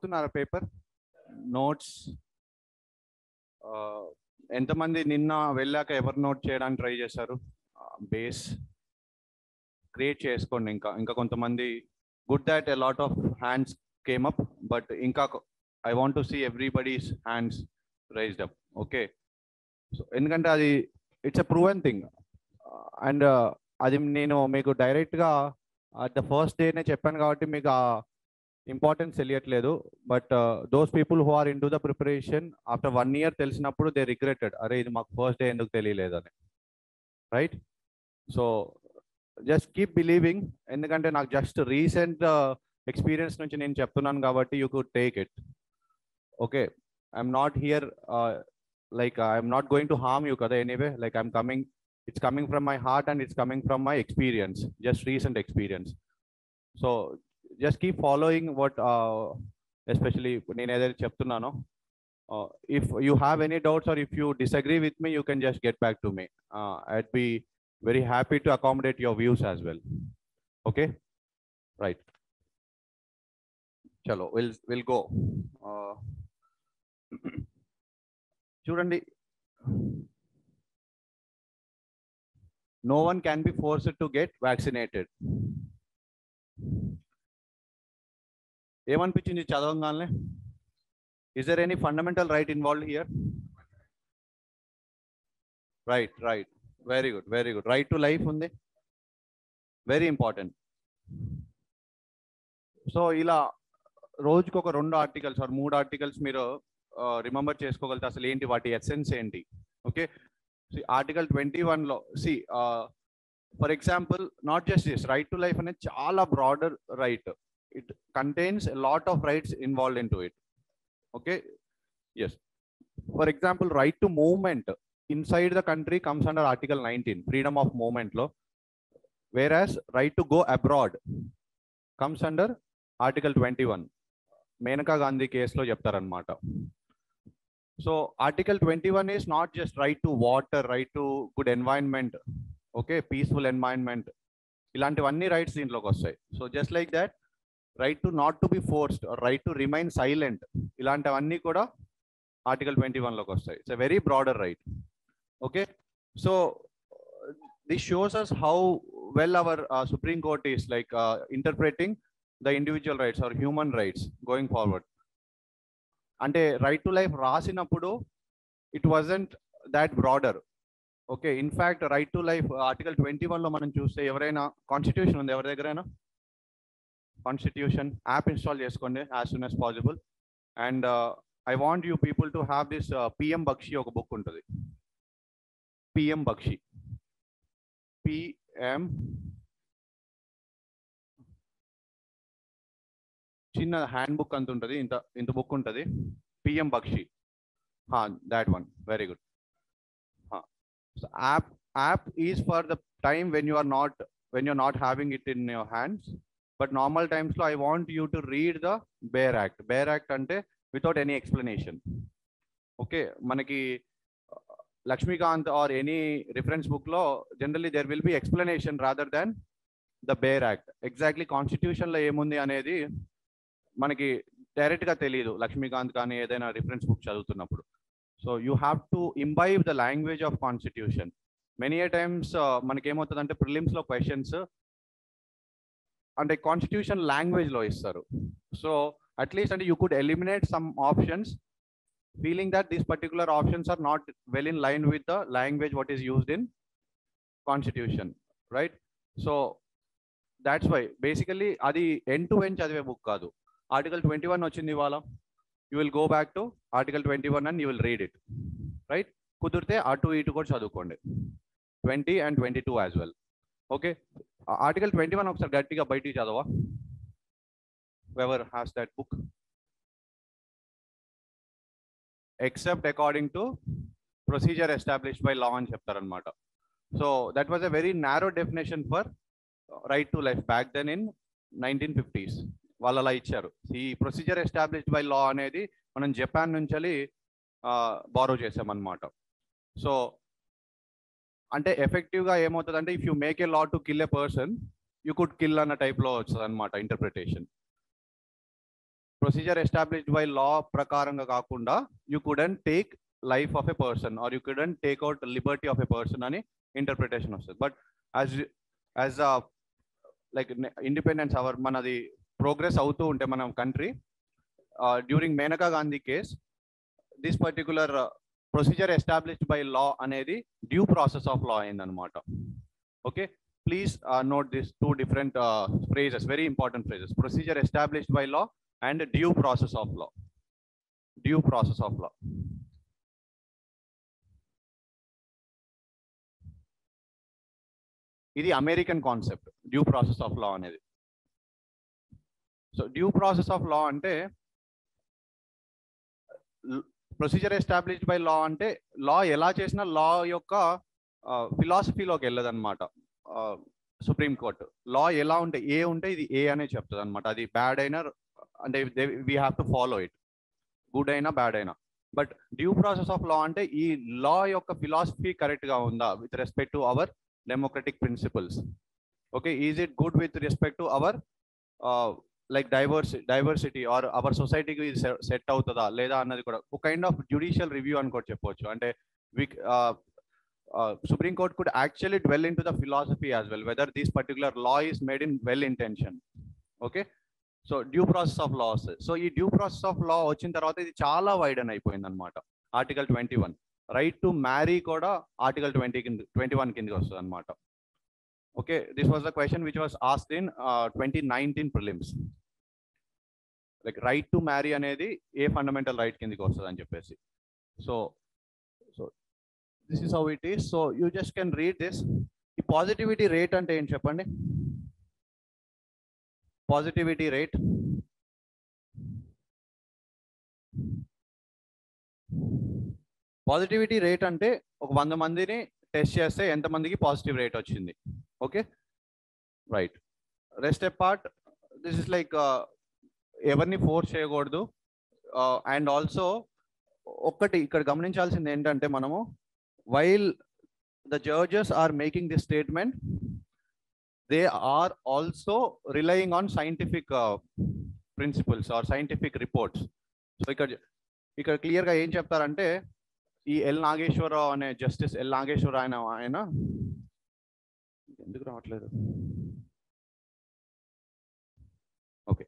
చదువుతున్నారా paper notes? ఎంతమంది నిన్న వెళ్ళాక ఎవరు నోట్ చేయడానికి ట్రై చేశారు? బేస్ క్రియేట్ చేసుకోండి. ఇంకా కొంతమంది good that a lot of hands came up, but ఇంకా I want to see everybody's hands raised up. Okay, so ఎందుకంటే అది it's a proven thing and అది నేను మీకు డైరెక్ట్గా ద ఫస్ట్ డేనే చెప్పాను కాబట్టి మీకు ఆ ఇంపార్టెన్స్ తెలియట్లేదు. But those people who are in to the preparation after 1 year తెలిసినప్పుడు దే రిగ్రెటెడ్, అరే ఇది మాకు ఫస్ట్ డే ఎందుకు తెలియలేదని. Right? So just keep believing, ఎందుకంటే నాకు జస్ట్ రీసెంట్ ఎక్స్పీరియన్స్ నుంచి నేను చెప్తున్నాను కాబట్టి you could take it. Okay, I'm not here like I'm not going to harm you kada anyway, like it's coming from my heart and it's coming from my experience, just recent experience. So just keep following what especially nenu edaithe cheptunnano. If you have any doubts or if you disagree with me, you can just get back to me. I'd be very happy to accommodate your views as well. Okay, right, chalo we'll go. చూడండి, no one can be forced to get vaccinated. ఏమనిపించింది చదవగానే? Is there any fundamental right involved here? Right, very good. Right to life ఉంది, very important. So ఇలా రోజుకి ఒక 2 articles or 3 articles మీరు remember చేసుకోగలిగితే అసలు ఏంటి, వాటి ఎసెన్స్ ఏంటి. ఓకే, ఆర్టికల్ 21లో for example not just this, right to life అనేది చాలా broader right. It contains lot of rights involved in to it. Okay, yes, for example right to movement inside the country comes under article 19, freedom of మూవ్మెంట్లో. Whereas right to go abroad comes under article 21, Maneka Gandhi కేసులో చెప్తారనమాట. So article 21 is not just right to water, right to good environment, okay, peaceful environment, ఇలాంటివన్నీ rights దీంట్లోకి వస్తాయి. So just like that right to not to be forced, right to remain silent, ఇలాంటివన్నీ కూడా article 21లోకి వస్తాయి. It's a very broader right. Okay, so this shows us how well our supreme court is like interpreting the individual rights or human rights going forward. అంటే right to life రాసినప్పుడు it wasn't that broader. Okay, in fact right to life article 21లో మనం చూస్తే, ఎవరైనా constitution ఉంది ఎవరి దగ్గరైనా? Constitution app install చేసుకోండి as soon as possible. And I want you people to have this PM Bakshi ఒక బుక్ ఉంటుంది, పిఎం బక్షి, పిఎం, చిన్న హ్యాండ్ బుక్ అంత ఉంటుంది, ఇంత బుక్ ఉంటుంది, PM Bakshi, that one, very good. App is for the time when you're not having it in your hands, but normal times లో I want you to read the bare act అంటే without any explanation. Okay, మనకి Laxmikanth or any reference book లో generally there will be explanation rather than the bare act. Exactly constitution లో ఏముంది అనేది మనకి డైరెక్ట్గా తెలియదు లక్ష్మీకాంత్ కానీ ఏదైనా రిఫరెన్స్ బుక్ చదువుతున్నప్పుడు. So you have to imbibe the language of constitution. Many a times మనకేమవుతుందంటే ప్రిలిమ్స్లో క్వశ్చన్స్ అంటే కాన్స్టిట్యూషన్ లాంగ్వేజ్లో ఇస్తారు. సో అట్లీస్ట్ అంటే you could eliminate some options feeling that these particular options are not well in line with the language what is used in constitution, right? So that's why basically అది end to end చదివే book కాదు. Article 21 వచ్చింది ఇవాళ, you will go back to article 21 and you will read it, right? కుదిరితే అటు ఇటు కూడా చదువుకోండి, 20 and 22 as well. Okay, article 21 ఒకసారి గట్టిగా బయటికి చదవా, ever has that book, except according to procedure established by law అని చెప్తారనమాట. So that was a very narrow definition for right to life back then in 1950s. వాళ్ళు అలా ఇచ్చారు. ఈ ప్రొసీజర్ ఎస్టాబ్లిష్డ్ బై లా అనేది మనం జపాన్ నుంచి borrow చేసామన్నమాట. సో అంటే ఎఫెక్టివ్గా ఏమవుతుందంటే if you make a law to kill a person, you could kill అన్న టైప్లో వస్తుంది అనమాట interpretation. Procedure established by law ప్రకారంగా కాకుండా you couldn't take life of a person or you couldn't take out liberty of a person అని interpretation వస్తుంది. But as like independence our మనది progress అవుతూ ఉంటే మన country during Maneka Gandhi case this particular procedure established by law అనేది due process of లా అయిందనమాట. Okay, please note these two different phrases, very important phrases: procedure established by law and due process of law. Due process of law. ఇది American concept, due process of law అనేది. So due process of law అంటే procedure established by లా అంటే లా ఎలా చేసినా లా యొక్క ఫిలాసఫీలోకి వెళ్ళదన్నమాట. Supreme court లా ఎలా ఉంటే ఏ ఉంటే ఇది ఏ అనే చెప్తుంది అనమాట. అది బ్యాడ్ అయినా అంటే we have to follow it, good అయినా బ్యాడ్ అయినా. But due process of law అంటే ఈ లా యొక్క ఫిలాసఫీ కరెక్ట్గా ఉందా with respect to our democratic principles. Okay, is it good with respect to our like diversity or our సొసైటీకి set అవుతుందా లేదా అన్నది కూడా ఒక కైండ్ ఆఫ్ జ్యుడిషియల్ రివ్యూ అని కూడా చెప్పవచ్చు. అంటే Supreme Court could actually dwell into the philosophy as well, whether this particular law is made in well intention. Okay, so due process of laws. So ee due process of law vachin tarvata idi chaala widen ayipoyindi anamata. Article 21 right to marry kuda Article 21 kindi vastadi anamata. Okay, this was the question which was asked in 2019 prelims. Like right to marry anedi a fundamental right kindi vastadi ani cheppesi. So this is how it is. So you just can read this. The positivity rate ante em cheppandi. Positivity rate అంటే ఒక 100 మందిని test చేస్తే ఎంత మందికి positive rate వచ్చింది. Okay, right. Rest apart this is like ఎవరిని force చేయకూడదు. And also ఒక్కటి ఇక్కడ గమనించాల్సింది ఏంటంటే మనము while the judges are making this statement, they are also relying on scientific principles or scientific reports. So ఇక్కడ క్లియర్ గా ఏం చెప్తారంటే ఈ ఎల్ నాగేశ్వరరావు అనే జస్టిస్ ఎల్ నాగేశ్వరరావు ఆయన ఎందుకు రావట్లేదు. Okay,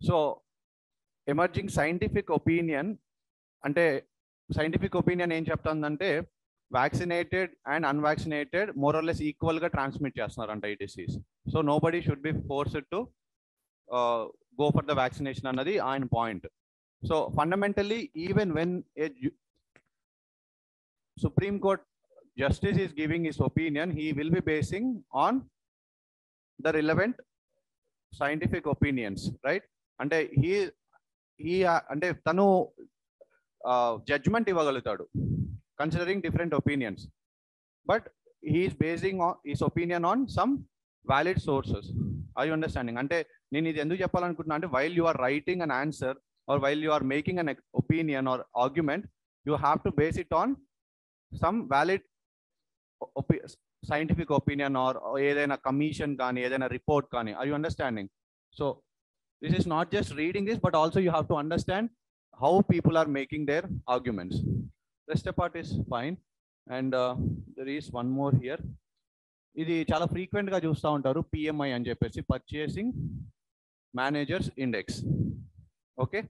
so emerging scientific opinion అంటే సైంటిఫిక్ ఒపీనియన్ ఏం చెప్తుందంటే vaccinated and unvaccinated more or less equal గా ట్రాన్స్మిట్ చేస్తున్నారంట ఈ disease. So nobody should be forced to go for the vaccination అన్నది ఆయన point. So fundamentally even when a supreme court justice is giving his opinion, he will be basing on the relevant scientific opinions, right. అంటే అంటే తను judgment ఇవ్వగలుగుతాడు considering different opinions, but he is basing his opinion on some valid sources. I understanding. అంటే నేను ఇది ఎందుకు చెప్పాలనుకుంటున్నా అంటే while you are writing an answer or while you are making an opinion or argument, you have to base it on some valid scientific opinion or ఏదైనా commission కానీ ఏదైనా report కానీ. I you understanding. So this is not just reading this, but also you have to understand how people are making their arguments. Rest part is fine. And there is one more here. ఇది చాలా frequent గా చూస్తూ ఉంటారు, PMI అని చెప్పేసి, purchasing managers index. Okay,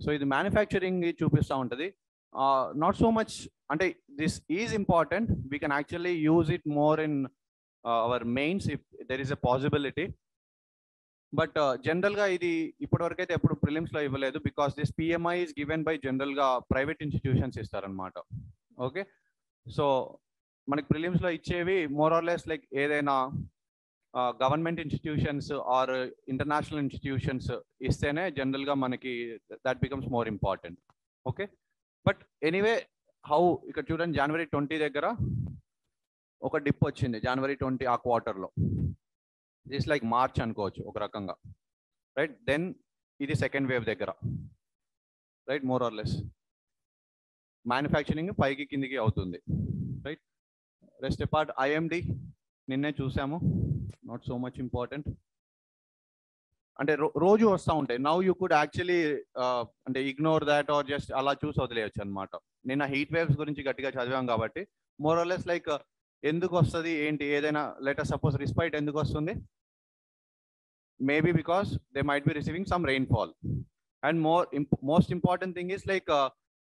so ఇది manufacturing చూపిస్తూ ఉంటుంది. నాట్ సో మచ్ అంటే this is important. We can actually use it more in our mains if there is a possibility. But జనరల్గా ఇది ఇప్పటివరకు అయితే ఎప్పుడు ప్రిలిమ్స్లో ఇవ్వలేదు, because this PMI is given by జనరల్గా ప్రైవేట్ ఇన్స్టిట్యూషన్స్ ఇస్తారనమాట. ఓకే, సో మనకి ప్రిలిమ్స్లో ఇచ్చేవి మోర్ ఆర్ లెస్ లైక్ ఏదైనా government institutions or international institutions ఇస్తేనే జనరల్గా మనకి that becomes more important. Okay, but anyway how ఇక్కడ చూడండి, January 20 దగ్గర ఒక డిప్ వచ్చింది, January 20 ఆ క్వార్టర్లో. దిస్ లైక్ మార్చ్ అనుకోవచ్చు ఒక రకంగా, రైట్. దెన్ ఇది సెకండ్ వేవ్ దగ్గర, right, more or less manufacturing పైకి కిందికి అవుతుంది, రైట్. రెస్ట్ అపార్ట్ IMD నిన్నే చూసాము, నాట్ సో మచ్ ఇంపార్టెంట్. అంటే రోజు వస్తూ ఉంటాయి. నౌ యూ కుడ్ యాక్చువల్లీ అంటే ఇగ్నోర్ దాట్ ఆర్ జస్ట్ అలా చూసి వదిలేయచ్చు అనమాట. నిన్న హీట్ వేవ్స్ గురించి గట్టిగా చదివాం కాబట్టి మోర్ ఆర్ లెస్ లైక్ ఎందుకు వస్తుంది ఏంటి, ఏదైనా లెటర్ సపోజ్ రిస్పైట్ ఎందుకు వస్తుంది, maybe because they might be receiving some rainfall. And most important thing is like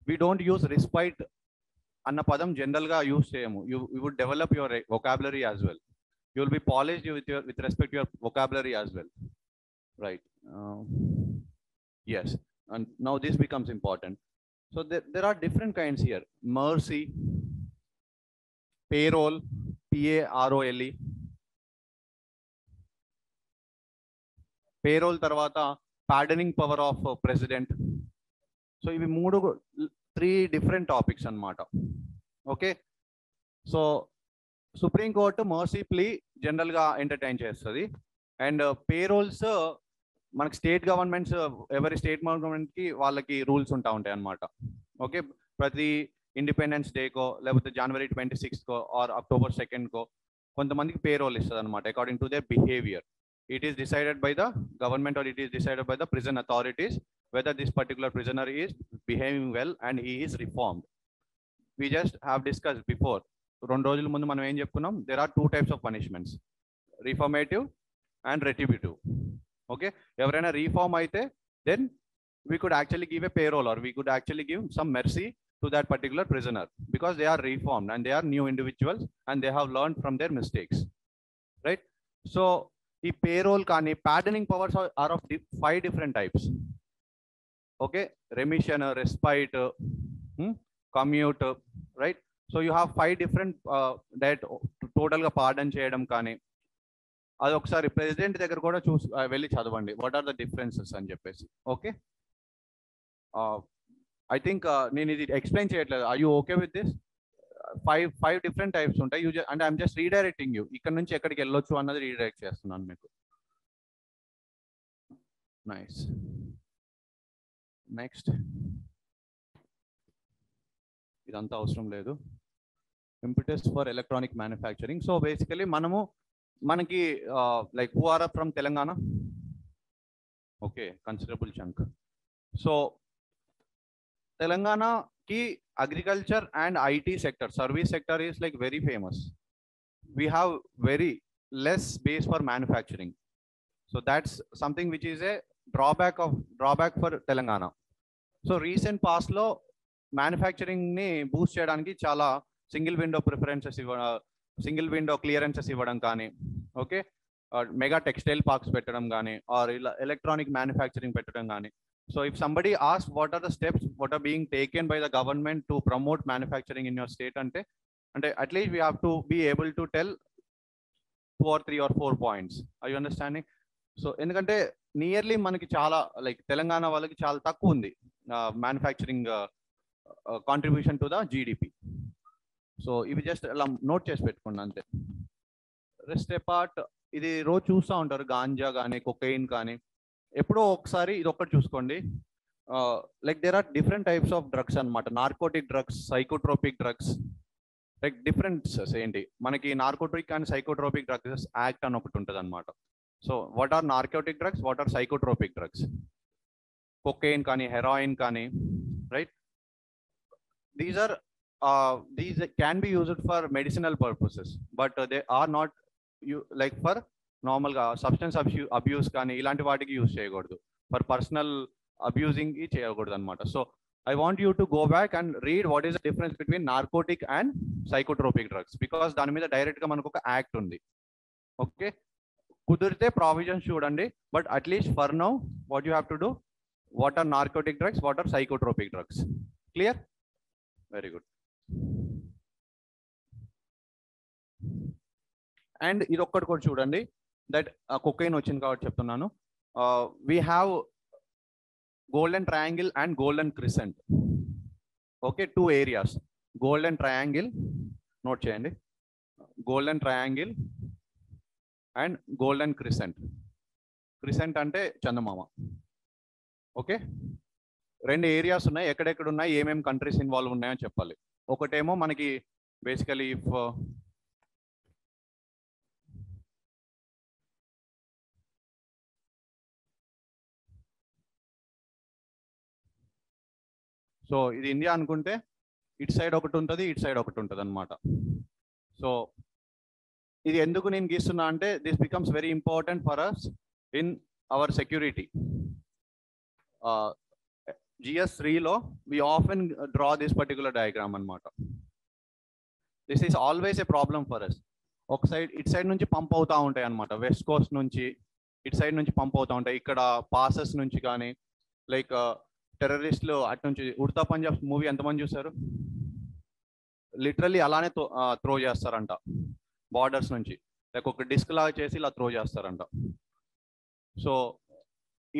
we don't use respite అన్న పదం జనరల్గా యూస్ చేయము. You would develop your vocabulary as well. You will be polished with respect to your vocabulary as well, right? Yes, and now this becomes important. So there are different kinds here: mercy, payroll, PAROLE, payroll tarvata pardoning power of president. So ivi three different topics anamata. Okay, so supreme court mercy plea జనరల్గా entertain చేస్తుంది. And paroles మనకి state governments, ఎవరి state గవర్నమెంట్కి వాళ్ళకి rules ఉంటాయి అన్నమాట. Okay, ప్రతి independence డేకో లేకపోతే జనవరి 26కో ఆర్ అక్టోబర్ 2కో కొంతమందికి పేరోల్ ఇస్తుంది అనమాట according to their behaviour. It is decided by the government or it is decided by the prison authorities whether this particular prisoner is behaving well and he is reformed. We just have discuss before, 2 రోజుల ముందు మనం ఏం చెప్పుకున్నాం, there are 2 types of punishments, reformative and retributive. Okay, ఎవరైనా reform అయితే then we could actually give a parole or we could actually give some mercy to that particular prisoner because they are reformed and they are new individuals and they have learned from their mistakes, right? So ఈ parole కానీ pardoning powers are of 5 different types. Okay, remission, respite, commute, right? So you have 5 different డైట్ టోటల్గా pardon చేయడం కానీ, అది ఒకసారి president దగ్గర కూడా వెళ్ళి చదవండి వాట్ ఆర్ ద డిఫరెన్సెస్ అని చెప్పేసి. ఓకే, ఐ థింక్ నేను ఇది ఎక్స్ప్లెయిన్ చేయట్లేదు. Are you okay with this? 5 different types ఉంటాయి. అంటే ఐఎమ్ జస్ట్ రీడైరెక్టింగ్ యూ, ఇక్కడ నుంచి ఎక్కడికి వెళ్ళొచ్చు అన్నది రీడైరెక్ట్ చేస్తున్నాను మీకు. నైస్. నెక్స్ట్, ఇదంతా అవసరం లేదు. Impetus for electronic manufacturing. So basically మనకి like who are from Telangana? Okay, considerable chunk. So తెలంగాణకి agriculture and IT sector, service sector is like very famous. We have very less base for manufacturing. So that's something which is a drawback for Telangana. So recent పాస్ట్లో మ్యానుఫ్యాక్చరింగ్ని boost చేయడానికి చాలా single window preferences single window clearances ఇవ్వడం కానీ, okay, mega textile parks పెట్టడం కానీ, are ఇలా electronic manufacturing పెట్టడం కానీ. So if somebody ask what are the steps what are being taken by the government to promote manufacturing in your state అంటే at least we have to be able to tell 2 or 3 or 4 points. Are you understanding? So ఎందుకంటే nearly మనకి చాలా like Telangana వాళ్ళకి చాలా తక్కువ ఉంది manufacturing contribution to the GDP. So ఇవి just అలా నోట్ చేసి పెట్టుకోండి అంతే. రెస్ట్ అపార్ట్ ఇది రోజు చూస్తూ ఉంటారు, గాంజా కానీ కొకైన్ కానీ. ఎప్పుడో ఒకసారి ఇది ఒక్కటి చూసుకోండి, like there are different types of drugs అనమాట. Narcotic drugs, psychotropic drugs, like differences ఏంటి మనకి? Narcotic and psychotropic drugs act అని ఒకటి ఉంటుంది అనమాట. So what are narcotic drugs, what are psychotropic drugs? Cocaine కానీ హెరాయిన్ కానీ, right? These can be used for medicinal purposes, but they are not like for normal substance abuse కానీ ఇలాంటి వాటికి use చేయకూడదు. ఫర్ పర్సనల్ అబ్యూజింగ్ చేయకూడదు అనమాట. So I want you to go back and read what is the difference between narcotic and psychotropic drugs, because దాని మీద direct గా మనకు ఒక యాక్ట్ ఉంది. ఓకే, కుదిరితే ప్రావిజన్స్ చూడండి, but at least for now what you have to do, what are narcotic drugs, what are psychotropic drugs. Clear? Very good. And ఇది ఒక్కటి కూడా చూడండి, దట్ కొకైన్ వచ్చింది కాబట్టి చెప్తున్నాను. We have golden triangle and golden crescent. Okay, 2 areas. Golden triangle note చేయండి, golden triangle and golden crescent. Crescent అంటే చందమామ. ఓకే, 2 ఏరియాస్ ఉన్నాయి. ఎక్కడెక్కడ ఉన్నాయి, ఏమేమి కంట్రీస్ ఇన్వాల్వ్ ఉన్నాయో చెప్పాలి. ఒకటేమో మనకి బేసికలీ ఇఫ్ సో ఇది ఇండియా అనుకుంటే ఇటు సైడ్ ఒకటి ఉంటుంది, ఇటు సైడ్ ఒకటి ఉంటుంది అనమాట. సో ఇది ఎందుకు నేను గీస్తున్నా అంటే this becomes very important for us in our security. GS3లో we often draw this particular diagram అనమాట. This is always a problem for us. ఒక సైడ్ ఇటు సైడ్ నుంచి పంప్ అవుతూ ఉంటాయి అనమాట, వెస్ట్ కోస్ట్ నుంచి ఇటు సైడ్ నుంచి పంప్ అవుతూ ఉంటాయి. ఇక్కడ పాసెస్ నుంచి కానీ లైక్ టెర్రరిస్టులు అటు నుంచి ఉడతా పంజాబ్ మూవీ ఎంతమంది చూసారు? లిటరల్లీ అలానే త్రో చేస్తారంట బార్డర్స్ నుంచి, లైక్ ఒక డిస్క్ లాగా చేసి ఇలా త్రో చేస్తారంట. సో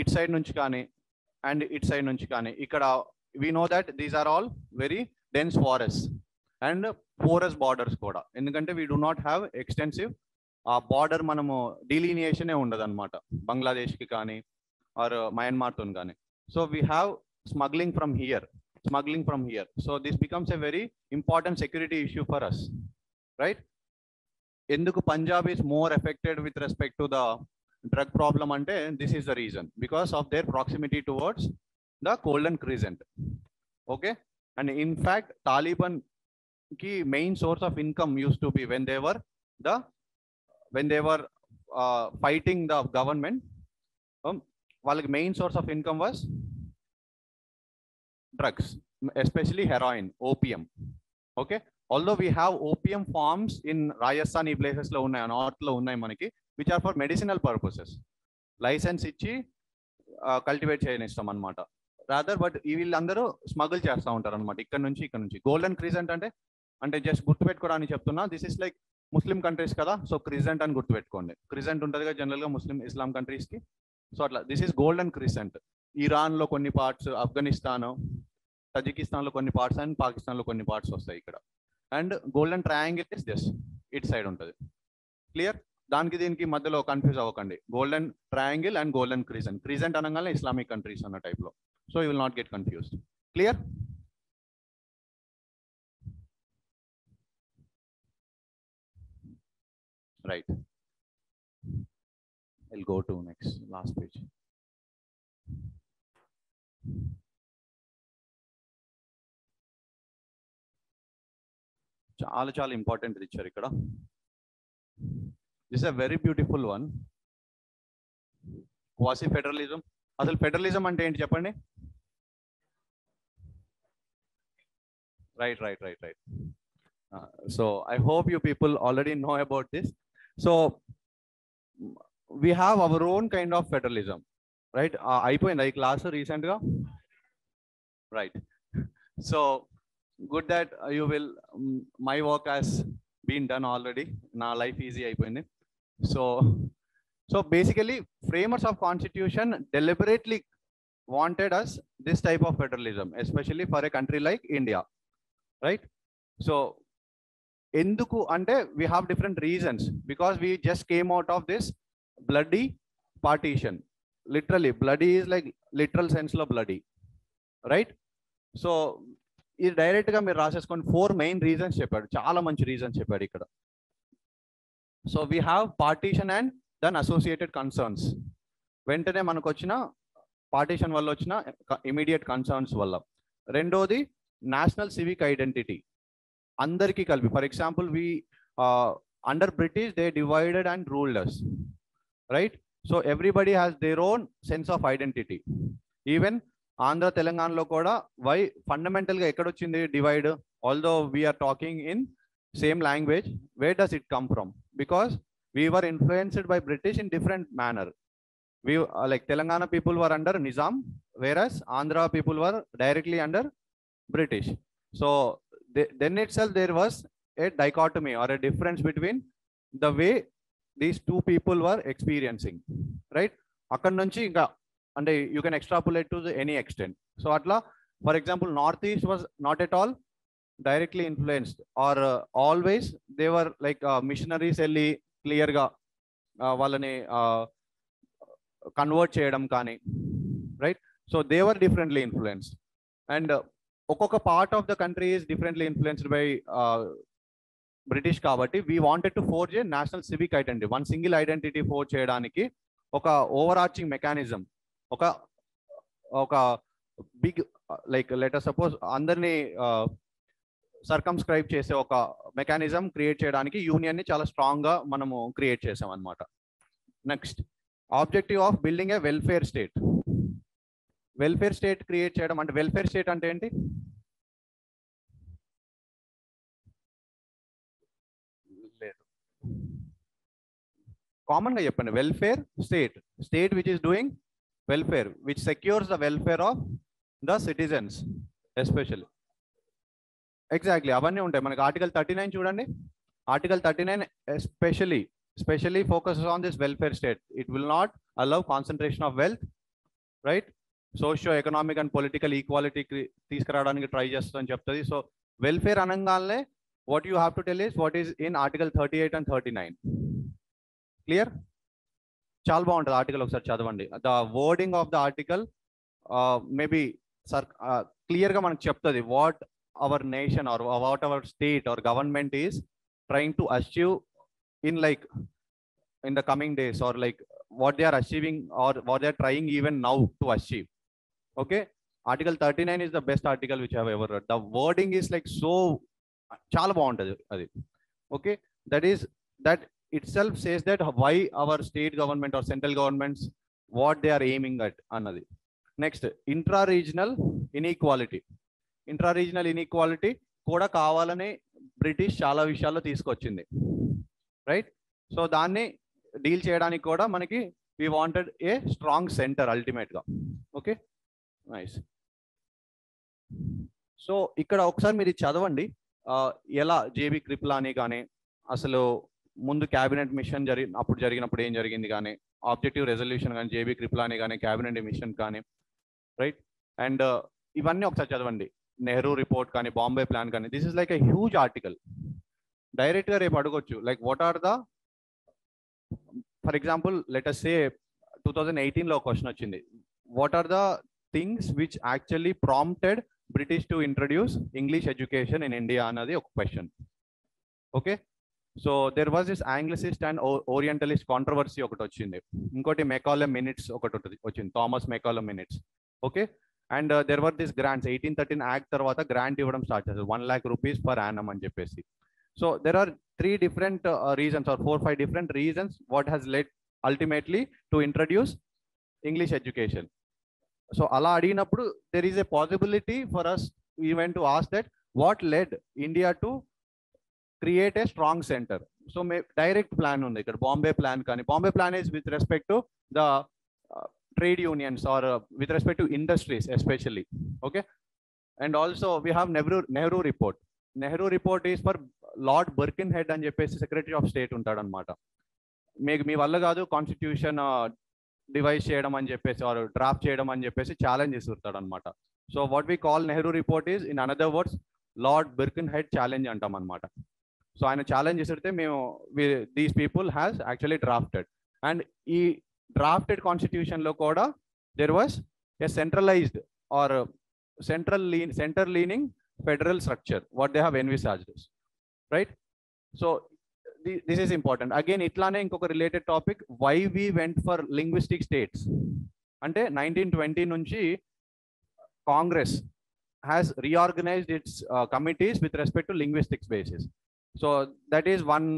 ఇటు సైడ్ నుంచి కానీ అండ్ ఇటు సైడ్ నుంచి కానీ ఇక్కడ we know that these are all very dense forest and porous borders కూడా, ఎందుకంటే we do not have extensive border, మనము డిలీనియేషనే ఉండదు అనమాట బంగ్లాదేశ్కి కానీ ఆర్ మయన్మార్తో కానీ. So we have smuggling from here. So this becomes a very important security issue for us, right? ఎందుకు Punjab is more affected with respect to the drug problem అంటే this is the reason, because of their proximity towards the golden crescent. Okay, and in fact Taliban కి main source of income used to be when they were fighting the government, వాళ్ళకి main source of income was drugs, especially heroin, opium. Okay, although we have opium farms in Rajasthan ee places lo unnai, north lo unnai manaki, which are for medicinal purposes, license ichi cultivate cheyanistam annamata rather, but ee villandaru smuggle chesta untaru annamata ikkad nunchi. Golden crescent ante just gurtu pettukodani cheptunna, this is like Muslim countries kada, so crescent ani gurtu pettukondi. Crescent untadi ga general ga Muslim Islam countries ki, so atla this is golden crescent. Iran లో కొన్ని parts, Afghanistan, Tajikistan లో కొన్ని parts and Pakistan లో కొన్ని parts వస్తాయి ఇక్కడ. And golden triangle is this, it side ఉంటుంది. Clear? దానికి దీనికి మధ్యలో కన్ఫ్యూజ్ అవ్వకండి. Golden triangle and golden Crescent. Crescent అనగానే ఇస్లామిక్ కంట్రీస్ అన్న టైప్ లో. So you will not get confused. Clear? Right, I'll go to last page. చాలా important ఇచ్చారు ఇక్కడ. This is a very beautiful one. Quasi federalism. అసలు federalism అంటే ఏంటి చెప్పండి? Right. So I hope you people already know about this. So we have our own kind of federalism, right? అయిపోయింది ఈ class రీసెంట్గా, right? So good that you will, my work has been done already, నా life easy అయిపోయింది. So basically framers of constitution deliberately wanted us this type of federalism, especially for a country like India, right? So enduku ante we have different reasons, because we just came out of this bloody partition. Literally bloody is like literal sense lo bloody, right? So ఇది direct గా మీరు రాసేసుకొని 4 main reasons చెప్పాడు, చాలా మంచి reasons చెప్పాడు ఇక్కడ. So we have partition and then associated concerns. వెంటనే మనకు వచ్చిన పార్టీషన్ వల్ల వచ్చిన ఇమీడియట్ కన్సర్న్స్ వల్ల. రెండోది నేషనల్ సివిక్ ఐడెంటిటీ, అందరికీ కలిపి. For example we under British they divided and ruled us, right? So everybody has their own sense of identity. Even Andhra తెలంగాణలో కూడా వై ఫండమెంటల్ గా ఎక్కడొచ్చింది divide? Although we're talking in same language, where does it come from? Because we were influenced by British in different manner. We like Telangana people were under Nizam, whereas Andhra people were directly under British. So then itself there was a dichotomy or a difference between the way these two people were experiencing, right? Akkad nunchi inga ante you can extrapolate to any extent. So atla, for example, Northeast was not at all directly influenced, or always they were like missionaries elli క్లియర్గా వాళ్ళని convert చేయడం కానీ, right? So they were differently influenced. And ఒక్కొక్క part of the country is differently influenced by British. కాబట్టి we wanted to forge a national civic identity, one single identity forge చేయడానికి ఒక overarching mechanism, ఒక big like let us suppose అందరినీ circumscribe చేసే ఒక mechanism create చేయడానికి యూనియన్ని చాలా స్ట్రాంగ్గా మనము క్రియేట్ చేసాం అనమాట. Next, objective of building A welfare state. Welfare state create చేయడం అంటే, వెల్ఫేర్ స్టేట్ అంటే ఏంటి? లేదు, కామన్గా చెప్పండి. Welfare state, state which is doing welfare, which secures the welfare of the citizens especially. Exactly అవన్నీ ఉంటాయి మనకి. ఆర్టికల్ 39 చూడండి. Article 39 especially focuses on this welfare state. It will not allow concentration of wealth, right? Socio-economic and political equality తీసుకురావడానికి try చేస్తుందని చెప్తుంది. So welfare అనగానే what you have to tell is what is in article 38 and 39. Clear? చాలా బాగుంటుంది article, ఒకసారి చదవండి. The wording of the article maybe క్లియర్గా మనకు చెప్తుంది what our nation or what our state or government is trying to achieve in like in the coming days, or like what they are achieving or what they are trying even now to achieve. Okay, article 39 is the best article which I have ever read. The wording is like so chala baaguntadi adi. Okay, that itself says that why our state government or central governments what they are aiming at anadi. Next, intra-regional inequality. Intra inequality కూడా కావాలని British చాలా విషయాల్లో తీసుకొచ్చింది, right? So దాన్ని deal చేయడానికి కూడా మనకి we wanted a strong centre అల్టిమేట్గా. Okay, nice. సో ఇక్కడ ఒకసారి మీరు చదవండి ఎలా జేబీ క్రిప్లానీ కానీ అసలు ముందు క్యాబినెట్ మిషన్ అప్పుడు జరిగినప్పుడు ఏం జరిగింది కానీ, ఆబ్జెక్టివ్ రెజల్యూషన్ కానీ, జేబీ క్రిప్లానీ కానీ, క్యాబినెట్ మిషన్ కానీ, రైట్? అండ్ ఇవన్నీ ఒకసారి చదవండి. నెహ్రూ రిపోర్ట్ కానీ, బాంబే ప్లాన్ కానీ. This is like a huge article. డైరెక్ట్గా రేపు అడగొచ్చు like what are the, for example let us say 2018లో క్వశ్చన్ వచ్చింది, what are the things which actually prompted British to introduce English education in India అన్నది ఒక question. Okay, so there was this anglicist and orientalist controversy ఒకటి వచ్చింది. ఇంకోటి Macaulay minutes ఒకటి వచ్చింది, Thomas Macaulay minutes. Okay, and there were this grants 1813 act తర్వాత grant ఇవ్వడం start చేశారు, 1 lakh rupees per annum అని చెప్పేసి. So there are 3 different reasons or 4-5 different reasons what has led ultimately to introduce English education. So అలా అడిగినప్పుడు there is a possibility for us even to ask that what led India to create a strong center. So direct plan ఉంది ఇక్కడ, Bombay plan కానీ. Bombay plan is with respect to the trade unions or with respect to industries especially. Okay, and also we have Nehru report. Nehru report is for Lord Birkenhead అని చెప్పేసి secretary of state ఉంటాడు అనమాట. మీ వల్ల కాదు constitution device చేయడం అని చెప్పేసి are draft చేయడం అని చెప్పేసి ఛాలెంజ్ ఇస్తుంటాడు అనమాట. So what we call Nehru report is in another words Lord Birkenhead challenge అంటాం అనమాట. సో ఆయన ఛాలెంజ్ ఇస్తే మేము these people has actually drafted. And ఈ డ్రాఫ్టెడ్ కాన్స్టిట్యూషన్ లో కూడా there was a centralised or centre leaning federal structure what they have envisaged, right? So this is important. Again ఇట్లానే ఇంకొక related topic, why we went for linguistic states అంటే 1920 నుంచి Congress has reorganised it's committees with respect to linguistics basis. So that is one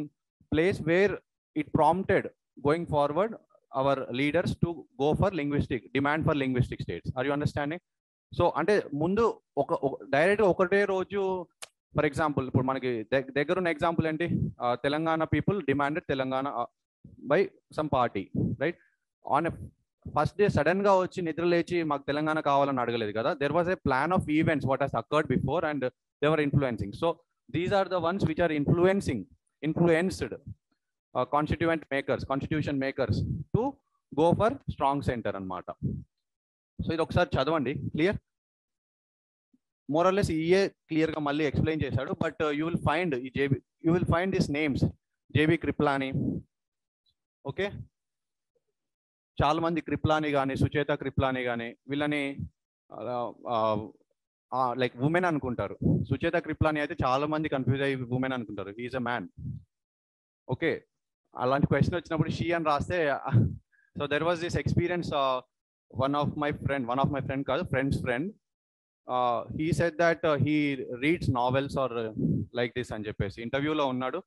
place where it prompted going forward our leaders to go for demand for linguistic states. Are you understanding? So అంటే ముందు డైరెక్ట్గా ఒకటే రోజు, for example ఇప్పుడు మనకి దగ్గర ఉన్న example ఏంటి, Telangana people demanded Telangana by some party, right? On first day sudden గా వచ్చి నిద్ర లేచి మాకు తెలంగాణ కావాలని అడగలేదు కదా. There was a plan of events what has occurred before and they were influencing. So these are the ones which are influenced constitution makers to go for strong centre అన్నమాట. సో ఇది ఒకసారి చదవండి, క్లియర్? మోరల్లెస్ ఈఏ క్లియర్ గా మళ్ళీ explain చేశాడు. But you will find this names, JB Kripalani. Okay, చాలా మంది క్రిప్లానీ కానీ, సుచేత క్రిప్లానీ కానీ వీళ్ళని లైక్ ఉమెన్ అనుకుంటారు. సుచేత క్రిప్లానీ అయితే చాలా మంది కన్ఫ్యూజ్ అయ్యి ఉమెన్ అనుకుంటారు. He is a man. ఓకే, అలాంటి క్వశ్చన్ వచ్చినప్పుడు షీ అని రాస్తే, so there was this experience one of my friend కాదు friend's friend, he said that he reads novels or like this అని చెప్పేసి ఇంటర్వ్యూలో ఉన్నాడు.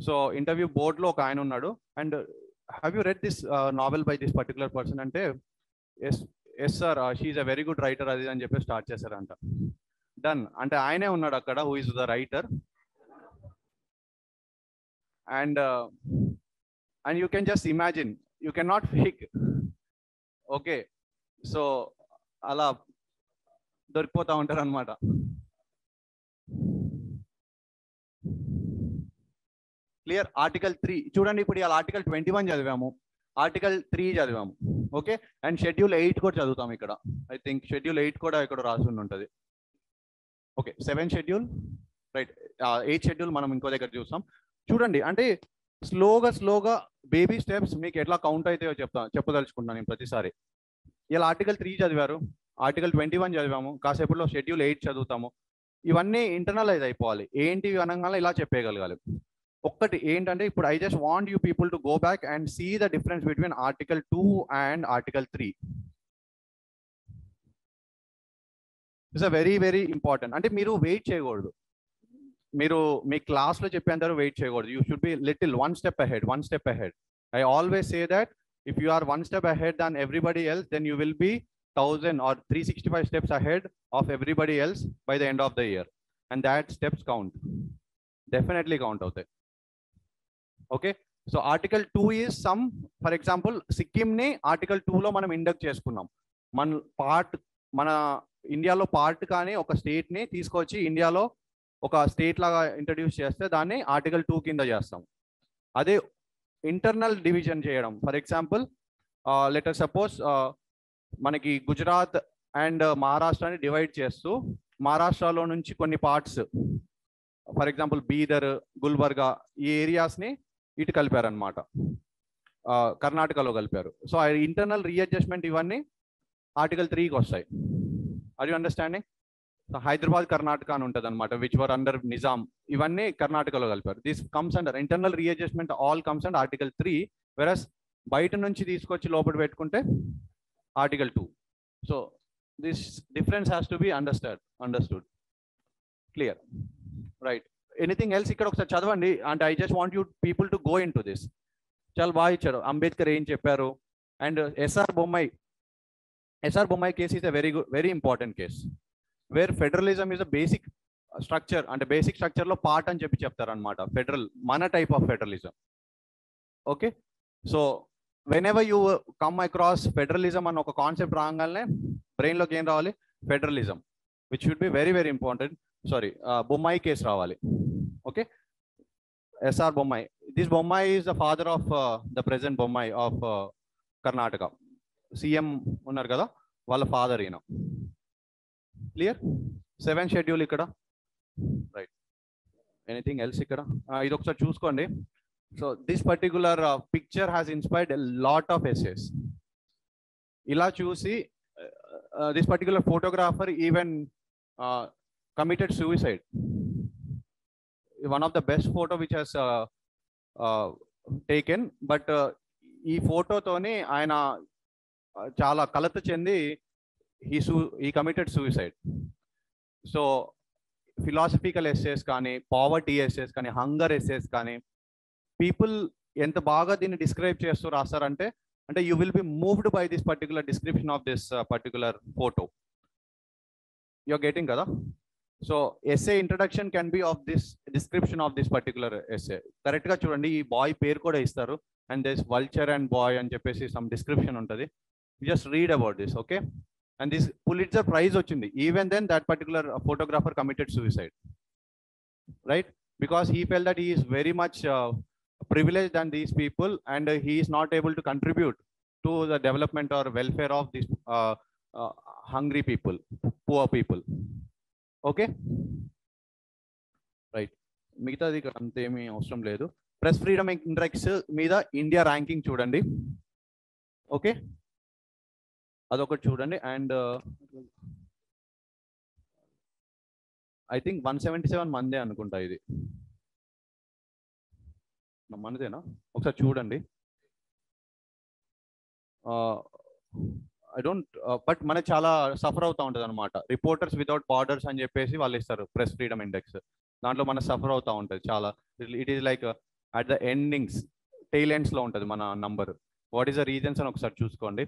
సో ఇంటర్వ్యూ బోర్డ్లో ఒక ఆయన ఉన్నాడు, and have you read this novel by this particular person అంటే yes sir she a very good writer అది అని చెప్పి స్టార్ట్ చేశారంట. డన్ అంటే ఆయనే ఉన్నాడు అక్కడ who is the writer, and you can just imagine, you can not fake. Okay, so అలా దొరికిపోతా ఉంటారు అనమాట. క్లియర్? ఆర్టికల్ 3 చూడండి, ఇప్పుడు ఇలా ఆర్టికల్ 21 చదివాము, ఆర్టికల్ 3 చదివాము. ఓకే, అండ్ షెడ్యూల్ 8 కూడా చదువుతాం ఇక్కడ. ఐ థింక్ షెడ్యూల్ 8 కూడా ఇక్కడ రాసి ఉంటుంది. ఓకే, 7 షెడ్యూల్, రైట్, 8 షెడ్యూల్ మనం ఇంకో దగ్గర చూస్తాం. చూడండి, అంటే స్లోగా బేబీ స్టెప్స్ మీకు ఎట్లా కౌంట్ అవుతాయో చెప్పదలుచుకుంటున్నాను నేను ప్రతిసారి. ఇలా ఆర్టికల్ 3 చదివారు, ఆర్టికల్ 21 చదివాము, కాసేపులో షెడ్యూల్ 8 చదువుతాము. ఇవన్నీ ఇంటర్నలైజ్ అయిపోవాలి. ఏంటి అనగానే ఇలా చెప్పేయగలగాలి. ఒక్కటి ఏంటంటే, ఇప్పుడు I just want you people to go back and see the difference between article 2 and article 3. It's a very very important. అంటే మీరు వెయిట్ చేయకూడదు, మీరు మీ క్లాస్లో చెప్పేంత వెయిట్ చేయకూడదు. You should be little one step ahead. I always say that if you are one step ahead than everybody else, then you will be 1000 or 365 steps ahead of everybody else by the end of the year, and that steps count, definitely count out there. Okay, so article 2 is some, for example, Sikkim ni article 2 lo manam induct cheskunnam. మన ఇండియాలో part కానీ ఒక state ని తీసుకొచ్చి ఇండియాలో ఒక state లాగా introduce చేస్తే దాన్ని ఆర్టికల్ 2 కింద చేస్తాం. అదే ఇంటర్నల్ డివిజన్ చేయడం, ఫర్ ఎగ్జాంపుల్ లెటర్ సపోజ్ మనకి గుజరాత్ అండ్ మహారాష్ట్రని డివైడ్ చేస్తూ మహారాష్ట్రలో నుంచి కొన్ని parts, for example Bidar, Gulbarga, ఈ ఏరియాస్ని ఇటు కలిపారనమాట, కర్ణాటకలో కలిపారు. సో ఆ ఇంటర్నల్ రీఅడ్జస్ట్మెంట్ ఇవన్నీ ఆర్టికల్ 3కి వస్తాయి. Are you understanding? Hyderabad Karnataka అని ఉంటుంది అనమాట, విచ్ వర్ అండర్ నిజాం, ఇవన్నీ కర్ణాటకలో కలిపారు. This comes under internal readjustment, all comes under article 3, versus బయట నుంచి తీసుకొచ్చి లోపల పెట్టుకుంటే article 2. So this difference has to be understood. Clear? Right. Anything else? ఇక్కడ ఒకసారి చదవండి, అంటే I just want you people to go in to this. చాలా బాగా ఇచ్చారు, అంబేద్కర్ ఏం చెప్పారు, and S R Bommai case is a very important case, where federalism is a basic structure, అంటే బేసిక్ స్ట్రక్చర్లో పార్ట్ అని చెప్పి చెప్తారనమాట. ఫెడరల్ మన type of federalism. Okay, so whenever you come across federalism అన్న ఒక కాన్సెప్ట్ రాగానే బ్రెయిన్లోకి ఏం రావాలి? Federalism, which should be very very important. Sorry, Bommai case రావాలి. Okay, S R Bommai. This Bommai is the father of the present Bommai of Karnataka. CM ఉన్నారు కదా, వాళ్ళ ఫాదర్ ఈయన. క్లియర్? 7 షెడ్యూల్ ఇక్కడ. రైట్. ఎనీథింగ్ ఎల్స్ ఇక్కడ? ఇది ఒకసారి చూసుకోండి. So this particular picture has inspired a lot of essays. ఇలా చూసి this particular photographer even committed suicide. One of the best photo which he's taken, but ఈ ఫోటోతోని ఆయన చాలా కలత చెంది he committed suicide. So philosophical essays కానీ, poverty essays కానీ, హంగర్ ఎస్సేస్ కానీ, పీపుల్ ఎంత బాగా దీన్ని డిస్క్రైబ్ చేస్తూ రాస్తారంటే, అంటే you will be moved by this particular description of this particular photo. You are getting కదా? So essay introduction can be of this description of this particular essay. కరెక్ట్గా చూడండి, ఈ బాయ్ పేరు కూడా ఇస్తారు, and this vulture and boy అని చెప్పేసి some description ఉంటుంది. You just read about this. Okay, and this Pulitzer Prize ochindi. Even then that particular photographer committed suicide, right? Because he felt that he is very much privileged than these people, and he is not able to contribute to the development or welfare of these hungry people, poor people. Okay, right. మిగతాది అంతేమీ అవసరం లేదు. Press freedom index మీద India ranking చూడండి. Okay, అదొకటి చూడండి. And I think 177 మందే అనుకుంటా, ఇది మనదేనా? ఒకసారి చూడండి. ఐ డోంట్ బట్ మనకి చాలా సఫర్ అవుతూ ఉంటుంది అనమాట. రిపోర్టర్స్ వితౌట్ బార్డర్స్ అని చెప్పేసి వాళ్ళు ఇస్తారు ప్రెస్ ఫ్రీడమ్ ఇండెక్స్. దాంట్లో మన సఫర్ అవుతూ ఉంటుంది చాలా. It is like at the endings tail ఎండ్స్లో ఉంటుంది మన number. What is the reasons అని ఒకసారి చూసుకోండి.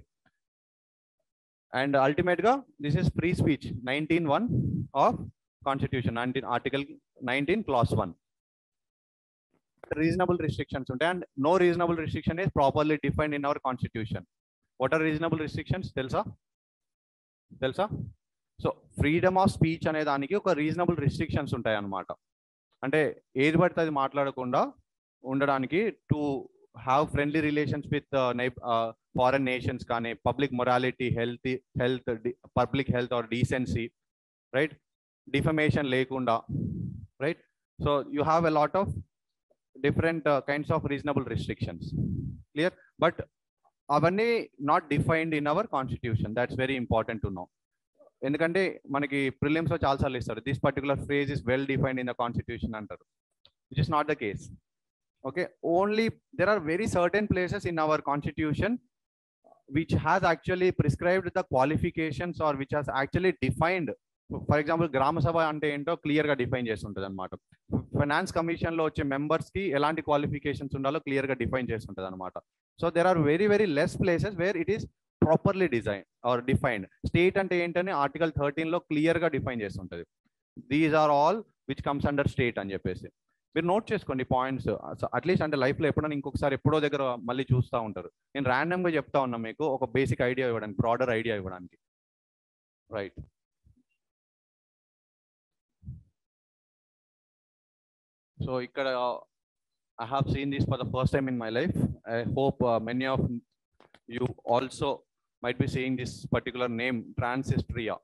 అండ్ అల్టిమేట్గా this is free speech 19(1) of constitution, article 19 clause 1. Reasonable restrictions ఉంటాయి and no reasonable restriction is properly defined in our constitution. What are reasonable restrictions తెలుసా? So freedom of speech అనే దానికి ఒక reasonable restrictions ఉంటాయి అన్నమాట. అంటే ఏది పడితే అది మాట్లాడకుండా ఉండడానికి, to have friendly relations with foreign nations కానీ, public morality, health public health or decency, right, defamation లేకుండా, right. So you have a lot of different kinds of reasonable restrictions. Clear? But అవన్నీ not defined in our constitution. That's very important to know. ఎందుకంటే మనకి ప్రిలిమ్స్లో చాలాసార్లు ఇస్తారు, this particular phrase is well defined in the constitution అంటారు, which is not the case. Okay, only there are very certain places in our constitution which has actually prescribed the qualifications or which has actually defined. For example గ్రామ సభ అంటే ఏంటో క్లియర్గా define చేసి ఉంటుంది అనమాట. Finance కమిషన్లో వచ్చే మెంబర్స్కి ఎలాంటి క్వాలిఫికేషన్స్ ఉండాలో క్లియర్గా డిఫైన్ చేసి ఉంటుంది అనమాట. So there are very very less places where it is properly design or defined. State అంటే ఏంటని ఆర్టికల్ 13లో క్లియర్గా డిఫైన్ చేసి ఉంటుంది. These are all which comes under state అని చెప్పేసి మీరు నోట్ చేసుకోండి పాయింట్స్. అట్లీస్ట్ అంటే లైఫ్లో ఎప్పుడైనా ఇంకొకసారి ఎప్పుడో దగ్గర మళ్ళీ చూస్తూ ఉంటారు. నేను ర్యాండమ్గా చెప్తా ఉన్నా మీకు ఒక బేసిక్ ఐడియా ఇవ్వడానికి, బ్రాడర్ ఐడియా ఇవ్వడానికి, రైట్. సో ఇక్కడ I have seen this for the first time in my life. I hope many of you also might be seeing this particular name, Transnistria.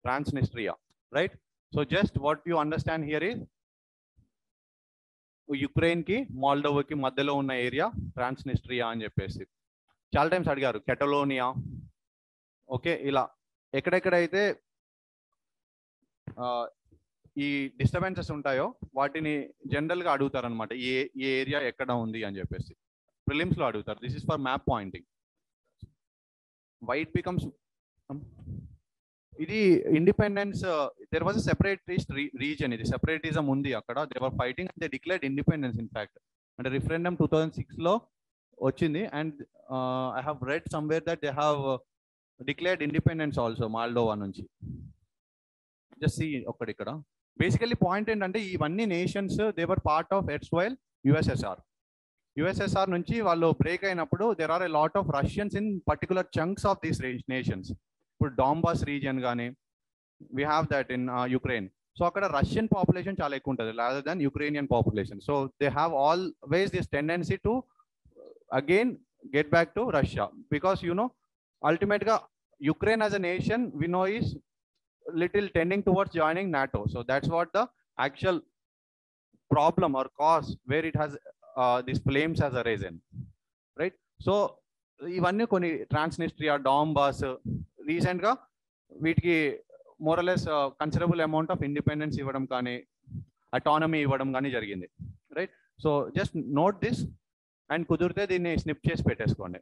Transnistria, right? So just what you understand here is Ukraine కి మాల్డోవాకి మధ్యలో ఉన్న area Transnistria అని చెప్పేసి. చాలా times అడిగారు కెటలోనియా, okay, ఇలా ఎక్కడెక్కడైతే ఈ డిస్టర్బెన్సెస్ ఉంటాయో వాటిని జనరల్గా అడుగుతారనమాట, ఏ ఏరియా ఎక్కడ ఉంది అని చెప్పేసి ప్రిలిమ్స్లో అడుగుతారు. This is for map pointing. White becomes ఇది independence, there was a separatist region, ఇది సెపరేటిజం ఉంది అక్కడ. They were fighting, they declared independence in fact. అంటే రిఫరెండమ్ 2006లో వచ్చింది. And I have read somewhere that they have declared independence also Moldova నుంచి. Just see ఒక్కడి ఇక్కడ. బేసికల్లీ పాయింట్ ఏంటంటే ఇవన్నీ nations they were part of erstwhile USSR నుంచి వాళ్ళు బ్రేక్ అయినప్పుడు there are a lot of Russians in particular chunks of these nations. ఇప్పుడు డాంబాస్ region కానీ we have that in Ukraine. So అక్కడ రష్యన్ పాపులేషన్ చాలా ఎక్కువ ఉంటుంది rather than Ukrainian population. So they have always this tendency to again get back to Russia, because you know అల్టిమేట్గా Ukraine as a nation we know is little tending towards joining NATO. So that's what the actual problem or cause where it has these flames has arisen, right? So ఇవన్నీ కొన్ని Transnistria, డాంబాస్ రీసెంట్గా వీటికి morals considerable amount of independence ఇవ్వడం కానీ autonomy ఇవ్వడం కానీ జరిగింది, right? So just note this and కుదిరితే దీన్ని స్నిప్ చేసి పెట్టేసుకోండి.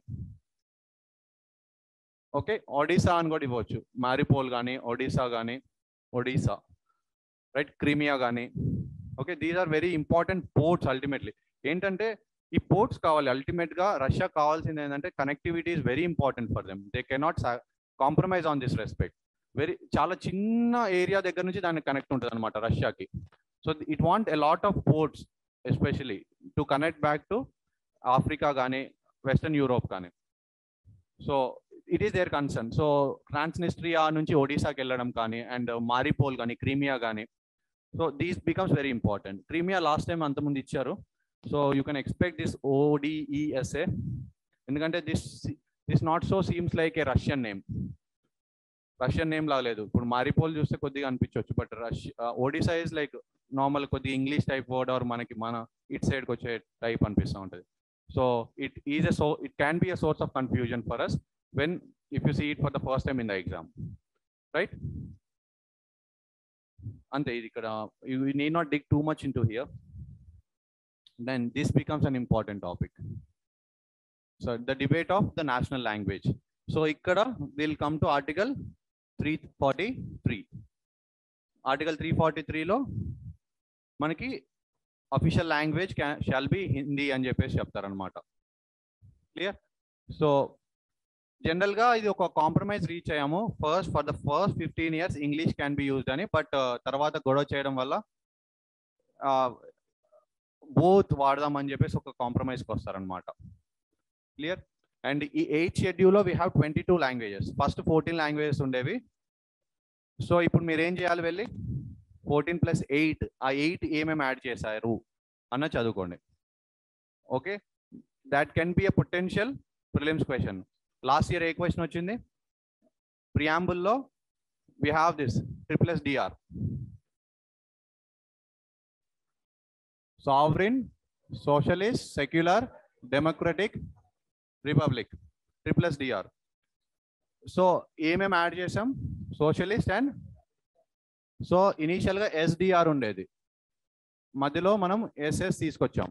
ఓకే, ఒడిశా అని కూడా ఇవ్వచ్చు, మారిపోల్ కానీ ఒడిశా, రైట్, క్రీమియా కానీ. Okay, these are very important ports. Ultimately ఏంటంటే ఈ పోర్ట్స్ కావాలి. అల్టిమేట్గా రష్యా కావాల్సింది ఏంటంటే connectivity is very important for them. They cannot compromise on this respect. చాలా చిన్న ఏరియా దగ్గర నుంచి దానికి కనెక్ట్ ఉంటుంది అనమాట రష్యాకి. So it want a lot of ports especially to connect back to Africa కానీ వెస్టర్న్ యూరోప్ కానీ. So it is their concern. So Transnistria నుంచి ఒడిశాకి వెళ్ళడం కానీ అండ్ మారిపోల్ కానీ క్రీమియా కానీ. So these becomes very important. Crimea last time అంతకుముందు ఇచ్చారు. So you can expect this ODESA, ఎందుకంటే this not so seems like A Russian name లాగా లేదు. ఇప్పుడు మారిపోల్ చూస్తే కొద్దిగా అనిపించవచ్చు, but Odisha is like normal కొద్దిగా ఇంగ్లీష్ టైప్ వర్డ్ ఆర్ మనకి మన ఇట్ సైడ్కి వచ్చే టైప్ అనిపిస్తూ ఉంటుంది. So it can be a source of confusion for us if you see it for the first time in the exam, right? ante idi ikkada you need not dig too much into here, then this becomes an important topic. So the debate of the national language. So ikkada we'll come to article 343. Article 343 లో మనకి official language shall be Hindi అని చెప్పేసి చెప్తారనమాట. Clear? So జనరల్గా ఇది ఒక compromise reach అయ్యాము. For the first 15 years English can be used అని, బట్ తర్వాత గొడవ చేయడం వల్ల బోత్ వాడదామని చెప్పేసి ఒక కాంప్రమైజ్కి వస్తారనమాట. క్లియర్? అండ్ ఈ 8th షెడ్యూల్లో we have 22 languages. First 14 languages ఉండేవి. సో ఇప్పుడు మీరు ఏం చేయాలి, వెళ్ళి 14 + 8 ఆ 8 ఏమేమి యాడ్ చేశారు అన్న చదువుకోండి. Okay, that can be a potential prelims question. Last year ఏ క్వశ్చన్ వచ్చింది? ప్రియాంబుల్లో we have this SSSDR, sovereign, socialist, secular, democratic, republic, SSSDR. So ఏమేమి యాడ్ చేసాం? సోషలిస్ట్ అండ్ సో ఇనీషియల్గా SDR ఉండేది, మధ్యలో మనం SS తీసుకొచ్చాం,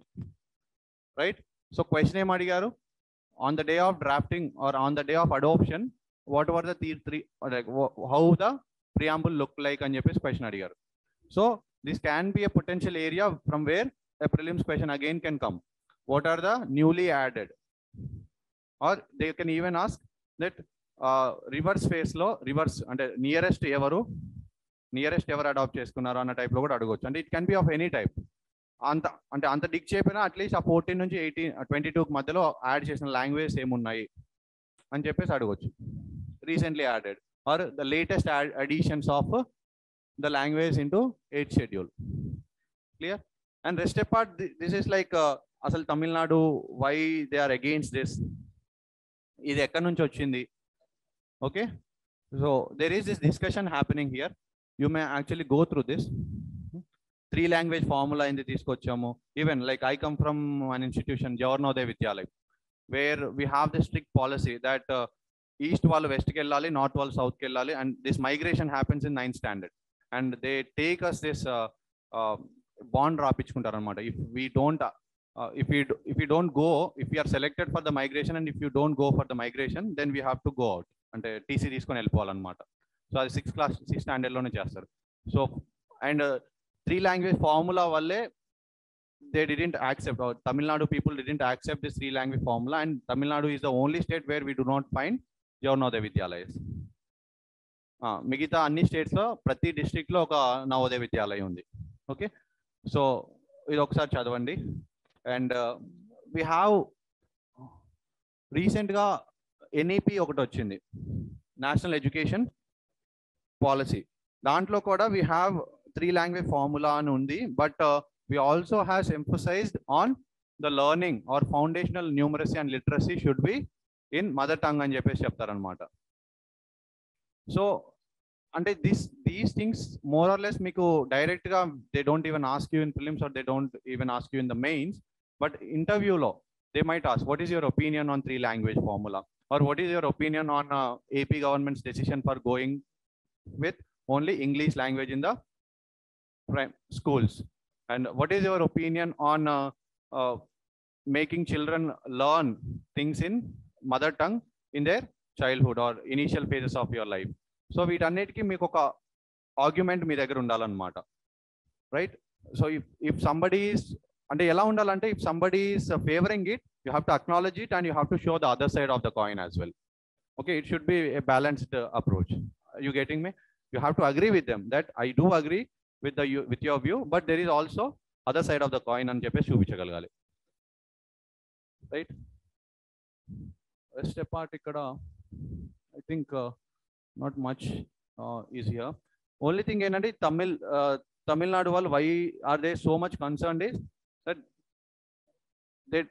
రైట్? సో క్వశ్చన్ ఏం అడిగారు? On the day of drafting or on the day of adoption what were the three how the preamble look like అని చెప్పేసి క్వశ్చన్ అడిగారు. So this can be a potential area from where a prelims question again can come. What are the newly added, or they can even ask that reverse ఫేస్లో reverse అంటే nearest ఎవరు adopt చేసుకున్నారు అన్న టైప్లో కూడా అడగవచ్చు. అంటే it can be of any type. అంత డిక్ చేయకపోయినా అట్లీస్ట్ ఆ 14 నుంచి 22 మధ్యలో యాడ్ చేసిన లాంగ్వేజ్ ఏమున్నాయి అని చెప్పేసి అడగవచ్చు. Recently added are the latest additions of the language into 8th schedule. Clear? And rest apart this is like అసలు Tamil Nadu why they are against this, ఇది ఎక్కడి నుంచి వచ్చింది? Okay, so there is this discussion happening here. You may actually go through this. 3 language formula in the తీసుకొచ్చాము. Even like I come from an institution, Jawahar Navodaya Vidyalaya, where we have this strict policy that east వాళ్ళు west కి వెళ్ళాలి, north వాళ్ళు south కి వెళ్ళాలి, and this migration happens in 9th standard, and they take us this bond రాపించుకుంటారు అనమాట. If we don't go, if we are selected for the migration and if you don't go for the migration, then we have to go out, అంటే TC తీసుకొని వెళ్ళిపోవాలన్నమాట. So అది 6th స్టాండర్డ్లోనే చేస్తారు. So and 3 language formula వల్లే they didn't accept, or Tamil Nadu people didn't accept this 3 language formula, and Tamil Nadu is the only state where we do not find Jawahar Navodaya Vidyalayas. మిగతా అన్ని స్టేట్స్లో ప్రతి డిస్ట్రిక్ట్లో ఒక నవోదయ విద్యాలయం ఉంది. Okay, so ఇది ఒకసారి చదవండి. అండ్ వీ హ్యావ్ రీసెంట్గా NEP ఒకటి వచ్చింది, నేషనల్ ఎడ్యుకేషన్ పాలసీ. దాంట్లో కూడా వీ హ్యావ్ 3 language formula అని ఉంది, but we also has emphasized on the learning or foundational numeracy and literacy should be in mother tongue అని చెప్పేసి చెప్తారనమాట. సో అంటే these things more or less మీకు డైరెక్ట్గా they don't even ask you in prelims or they don't even ask you in the mains, but ఇంటర్వ్యూలో they might ask what is your opinion on 3 language formula, or what is your opinion on AP government's decision for going with only English language in the schools, and what is your opinion on making children learn things in mother tongue in their childhood or initial phases of your life. So వీటన్నిటికీ మీకు ఒక argument మీ దగ్గర ఉండాలన్నమాట, right? So if somebody is అంటే ఎలా ఉండాలంటే if somebody is favoring it, you have to acknowledge it and you have to show the other side of the coin as well. Okay, it should be a balanced approach. Are you getting me? You have to agree with them that I do agree with your view, but there is also other side of the coin అని చెప్పేసి చూపించగలగాలి, right? Rest apart ఇక్కడ I think not much is here. Only thing ఏంటంటే తమిళనాడు వాళ్ళు why are they so much concerned is that they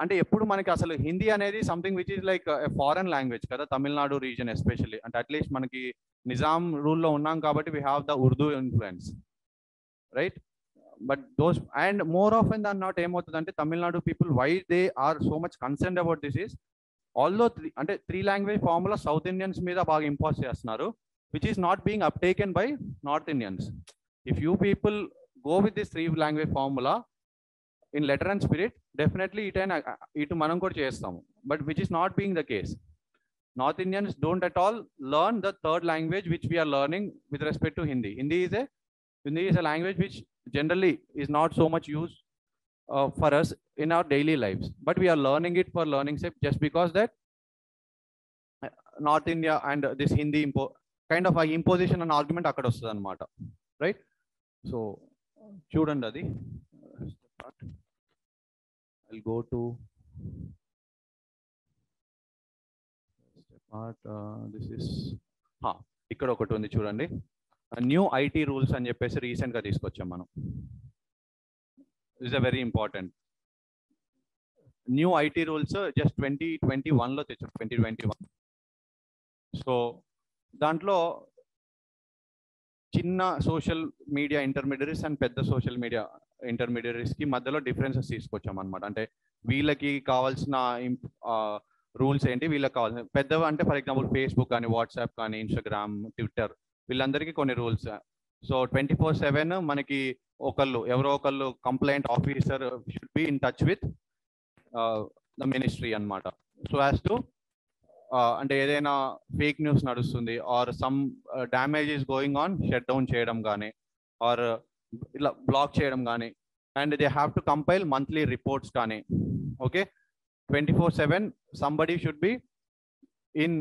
అంటే ఎప్పుడు మనకి అసలు హిందీ అనేది something which is like foreign language కదా, తమిళనాడు రీజన్ ఎస్పెషల్లీ. అంటే అట్లీస్ట్ మనకి నిజాం రూల్లో ఉన్నాం కాబట్టి we have the Urdu influence, right? But those and more of Dhan not ఏమవుతుందంటే Tamil Nadu people why they are so much concerned about this is although 3 language formula south Indians మీద బాగా impose చేస్తున్నారు, which is not being అప్టేకెన్ by north Indians. If you people go with this 3 language formula, in letter and spirit definitely ఇటు మనం కూడా చేస్తాము, but which is not being the case. North Indians don't at all learn the third language which we are learning with respect to Hindi. Hindi is a language which generally is not so much used for us in our daily lives, but we are learning it for learning sake, just because that North India and this Hindi kind of a imposition and argument akkada ostadu anamata, right? So chudandi adi I'll go to this is ఇక్కడ ఒకటి ఉంది చూడండి, new IT rules అని చెప్పేసి రీసెంట్గా తీసుకొచ్చాం మనం. Is a very important new IT rules, just 2021లో తెచ్చాం, 2021. సో దాంట్లో చిన్న సోషల్ మీడియా ఇంటర్మీడియరీస్ అండ్ పెద్ద సోషల్ మీడియా ఇంటర్మీడియరీస్కి మధ్యలో డిఫరెన్సెస్ తీసుకొచ్చాం అనమాట. అంటే వీళ్ళకి కావాల్సిన రూల్స్ ఏంటి, వీళ్ళకి కావాల్సిన పెద్దవి అంటే ఫర్ ఎగ్జాంపుల్ ఫేస్బుక్ కానీ, వాట్సాప్ కానీ, ఇన్స్టాగ్రామ్, ట్విట్టర్, వీళ్ళందరికీ కొన్ని రూల్స్. సో 24/7 మనకి ఎవరో ఒకళ్ళు complaint officer should be in touch with the ministry అనమాట. సో యాజ్ టు అంటే ఏదైనా ఫేక్ న్యూస్ నడుస్తుంది or some damage is going on, shut down చేయడం కానీ ఆర్ ఇట్లా బ్లాక్ చేయడం కానీ, and they have to compile monthly reports కానీ. Okay, 24/7 somebody should be in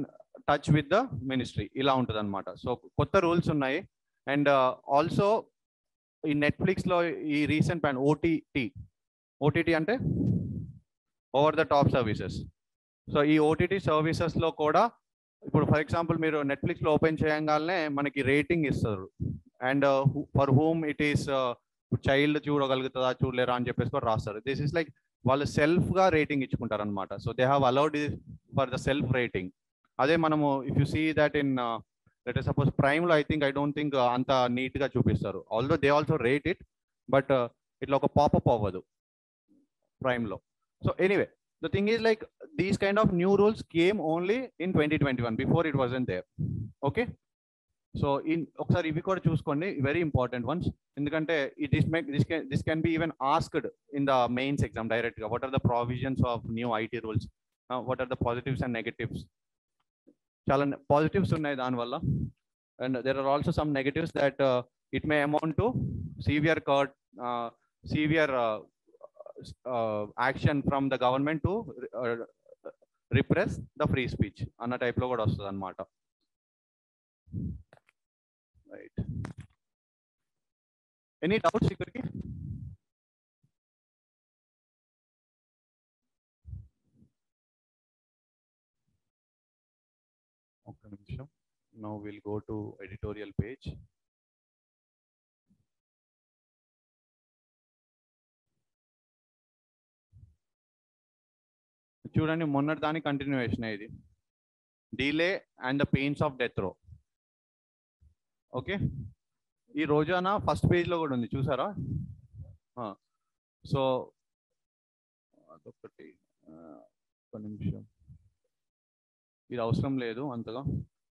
touch with the ministry, ఇలా ఉంటుంది అనమాట. సో కొత్త రూల్స్ ఉన్నాయి. అండ్ ఆల్సో ఈ నెట్ఫ్లిక్స్లో ఈ రీసెంట్ ప్లాన్ ఓటీటీ అంటే over the top services. So ఈ ఓటీటీ సర్వీసెస్లో కూడా ఇప్పుడు ఫర్ ఎగ్జాంపుల్ మీరు నెట్ఫ్లిక్స్లో ఓపెన్ చేయగానే మనకి రేటింగ్ ఇస్తారు, and for whom it is child చూడగలుగుతుందా చూడలేరా అని చెప్పేసి కూడా రాస్తారు. దిస్ ఇస్ లైక్ వాళ్ళు సెల్ఫ్గా రేటింగ్ ఇచ్చుకుంటారు అనమాట. So they have allowed for the self rating. అదే మనము if you see that in let us suppose ప్రైమ్లో ఐ డోంట్ థింక్ అంత నీట్గా చూపిస్తారు, although they also rate it, but ఇట్లా ఒక పాపప్ అవ్వదు ప్రైమ్లో. So anyway the thing is like these kind of new rules came only in 2021, before it wasn't there. Okay, so ఒకసారి ఇవి కూడా చూసుకోండి, వెరీ ఇంపార్టెంట్ వన్స్. ఎందుకంటే this can be even asked in the mains exam డైరెక్ట్గా. What are the provisions of new IT rules, what are the positives and negatives. చాలా positives ఉన్నాయి దానివల్ల, and there are also some negatives that it may amount to severe action from the government to repress the free speech అన్న టైప్లో కూడా వస్తుంది అనమాట. Right. Any doubts ikkadiki? Okay, nimisham. Now we'll go to editorial page. చూడండి, మొన్నటి దాని continuation ఇది, delay and the pains of death రో. ఓకే, ఈ రోజాన ఫస్ట్ పేజ్లో కూడా ఉంది, చూసారా? సో అదొకటి, ఒక నిమిషం, ఇది అవసరం లేదు అంతగా.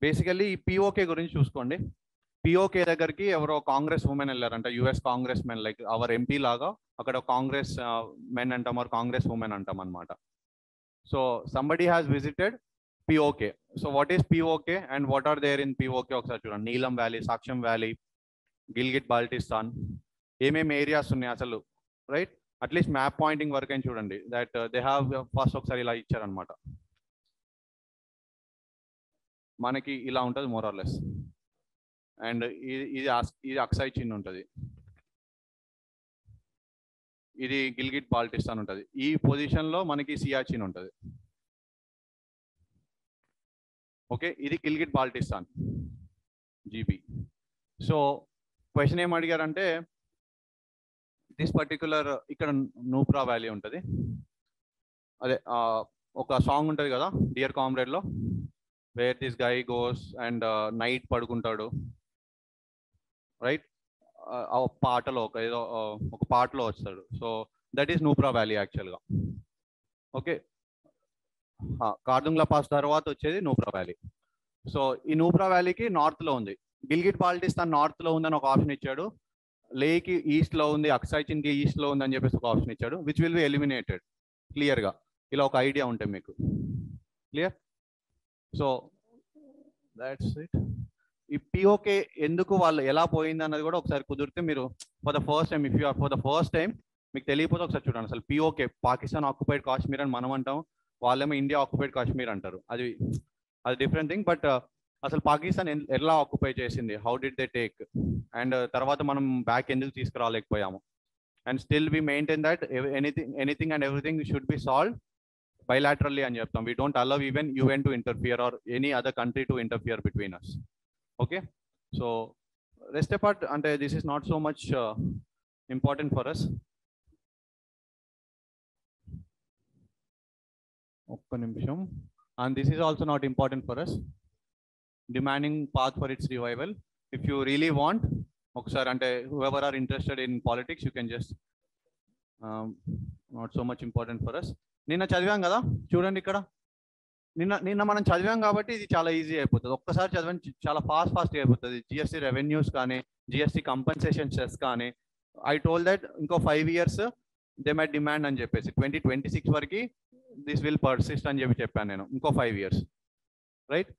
బేసికల్లీ ఈ పిఓకే గురించి చూసుకోండి. పిఓకే దగ్గరికి ఎవరో కాంగ్రెస్ ఉమెన్ వెళ్ళారంట, US Congress men, like our MP లాగా అక్కడ కాంగ్రెస్ మెన్ అంటాం, ఆర్ కాంగ్రెస్ ఉమెన్ అంటాం అనమాట. So somebody has visited POK. So what is POK and what are there in POK? ఒకసారి చూడండి, నీలం వ్యాలీ, సాక్ష్యం వ్యాలీ, గిల్గిట్ బాల్టిస్తాన్, ఏమేమి ఏరియాస్ ఉన్నాయి అసలు, రైట్? అట్లీస్ట్ మ్యాప్ పాయింటింగ్ వరకు అని చూడండి. దట్ దే హ్యావ్ ఫస్ట్ ఒకసారి ఇలా ఇచ్చారనమాట, మనకి ఇలా ఉంటుంది మోరార్లెస్. అండ్ ఇది అక్సాయ్ చిన్ ఉంటుంది, ఇది గిల్గిట్ బాల్టిస్తాన్ ఉంటుంది. ఈ పొజిషన్లో మనకి సియాచిన్ ఉంటుంది. ఓకే, ఇది Gilgit Baltistan GB. So question ఏం అడిగారంటే, దిస్ పర్టికులర్ ఇక్కడ నూబ్రా వ్యాలీ ఉంటుంది. అదే ఒక సాంగ్ ఉంటుంది కదా dear కామ్రేడ్లో, wear this guy goes and night పడుకుంటాడు, రైట్? పాటలో ఏదో ఒక పాటలో వస్తాడు. So that is Nubra valley యాక్చువల్గా. ఓకే, కార్దుంగ్లా పాస్ తర్వాత వచ్చేది నూబ్రా వ్యాలీ. సో ఈ నూబ్రా వ్యాలీకి నార్త్లో ఉంది, గిల్గిట్ బాల్టిస్తాన్ నార్త్లో ఉందని ఒక ఆప్షన్ ఇచ్చాడు, లేకి ఈస్ట్లో ఉంది, అక్సాయ్ చిన్కి ఈస్ట్లో ఉంది అని చెప్పేసి ఒక ఆప్షన్ ఇచ్చాడు, విచ్ విల్ బి ఎలిమినేటెడ్ క్లియర్గా. ఇలా ఒక ఐడియా ఉంటుంది మీకు. క్లియర్? So that's it. ఈ పిఓకే ఎందుకు వాళ్ళు ఎలా పోయింది అన్నది కూడా ఒకసారి కుదిరితే మీరు for the first time, if you are for the first time మీకు తెలియకపోతే ఒకసారి చూడండి. అసలు పిఓకే పాకిస్తాన్ ఆక్యుపైడ్ కాశ్మీర్ అని మనం అంటాం, వాళ్ళేమో ఇండియా ఆక్యుపైడ్ కాశ్మీర్ అంటారు. అది డిఫరెంట్ థింగ్. బట్ అసలు పాకిస్తాన్ ఎలా ఆక్యుపై చేసింది, how did they take, and తర్వాత మనం బ్యాక్ ఎందుకు తీసుకురాలేకపోయాము, and still we maintain that anything and everything should be solve bilaterally అని చెప్తాం. We don't allow even UN to interfere or any other country to interfere between us. Okay, so rest apart, and this is not so much important for us. ఒక్క నిమిషం. And this is also not important for us. Demanding path for its revival. If you really want, ఒకసారి అంటే whoever are interested in politics, you can just not so much important for us. నిన్న చదివాం కదా, చూడండి ఇక్కడ. నిన్న మనం చదివాం కాబట్టి ఇది చాలా ఈజీ అయిపోతుంది. ఒక్కసారి చదవండి, చాలా ఫాస్ట్ అయిపోతుంది. జిఎస్టీ రెవెన్యూస్ కానీ, జిఎస్టీ కంపెన్సేషన్ సెస్ కానీ, ఐ టోల్ దట్ ఇంకో 5 years దే మై డిమాండ్ అని చెప్పేసి 2026 వరకు దిస్ విల్ పర్సిస్ట్ అని చెప్పాను నేను. ఇంకో 5 years, రైట్?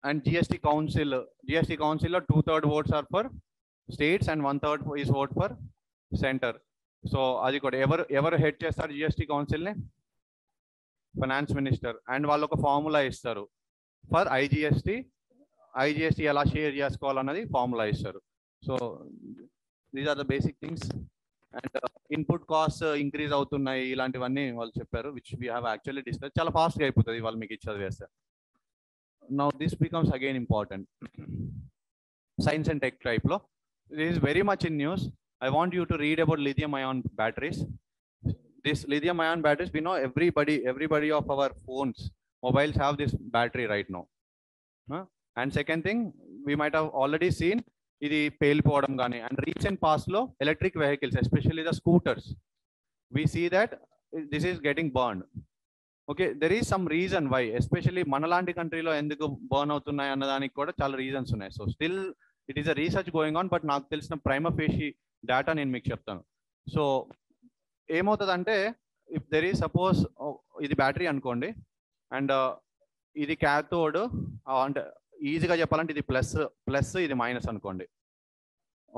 అండ్ జిఎస్టీ కౌన్సిల్లో 2/3 votes are for states and 1/3 is vote for center. So అది కూడా ఎవరు హెడ్ చేస్తారు జిఎస్టీ కౌన్సిల్ని? Finance minister. అండ్ వాళ్ళు ఒక ఫార్ములా ఇస్తారు ఫర్ ఐజిఎస్టీ ఎలా షేర్ చేసుకోవాలన్నది ఫార్ములా ఇస్తారు. So these are the basic things. And input cost increase అవుతున్నాయి, ఇలాంటివన్నీ వాళ్ళు చెప్పారు, which we have actually discuss. చాలా ఫాస్ట్గా అయిపోతుంది వాళ్ళు మీకు ఇచ్చేది వేస్తే. Now this becomes again important. Science and tech టైప్లో this is very much in news. I want you to read about lithium-ion batteries. This lithium-ion batteries, we know everybody of our phones, mobiles have this battery right now. And second thing, we might have already seen ఇది పేలిపోవడం కానీ. And recent పాస్ట్లో electric vehicles, especially the scooters, we see that this is getting burned. Okay, there is some reason why, especially మనలాంటి కంట్రీలో ఎందుకు burn అవుతున్నాయి అన్నదానికి కూడా చాలా రీజన్స్ ఉన్నాయి. So still it is a research going on, but నాకు తెలిసిన ప్రైమా ఫేషి డేటా నేను మీకు చెప్తాను. సో ఏమవుతుందంటే, ఇఫ్ దెర్ ఈజ్ సపోజ్ ఇది బ్యాటరీ అనుకోండి, అండ్ ఇది క్యాథోడ్, అంటే ఈజీగా చెప్పాలంటే ఇది ప్లస్ ఇది మైనస్ అనుకోండి.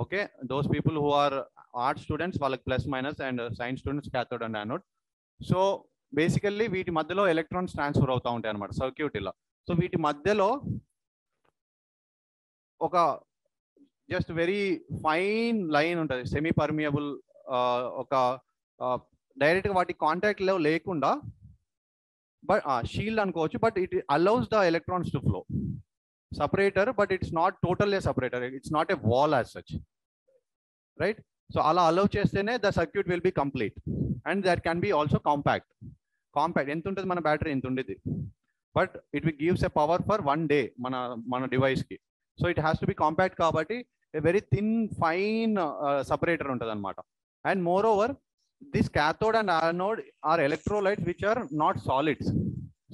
Okay, those people who are arts students వాళ్ళకి plus minus, and science students cathode and anode. So basically వీటి మధ్యలో ఎలక్ట్రాన్స్ ట్రాన్స్ఫర్ అవుతూ ఉంటాయి అనమాట సర్క్యూట్ ఇలా. సో వీటి మధ్యలో ఒక జస్ట్ వెరీ ఫైన్ లైన్ ఉంటుంది, సెమీ పర్మియబుల్, ఒక డైరెక్ట్గా వాటి కాంటాక్ట్లో లేకుండా, బట్ షీల్డ్ అనుకోవచ్చు, but it allows the electrons to flow. Separator, but it's not totally separator, it's not a wall as such, right? So అలా అలౌ చేస్తేనే the circuit will be complete. And that can be also compact. ఎంత ఉంటుంది మన battery? ఎంత ఉండేది, but it will gives a power for 1 day మన డివైస్కి. So it has to be compact కాబట్టి a very thin fine separator ఉంటుంది అనమాట. And more over this cathode and anode are electrolytes which are not solids,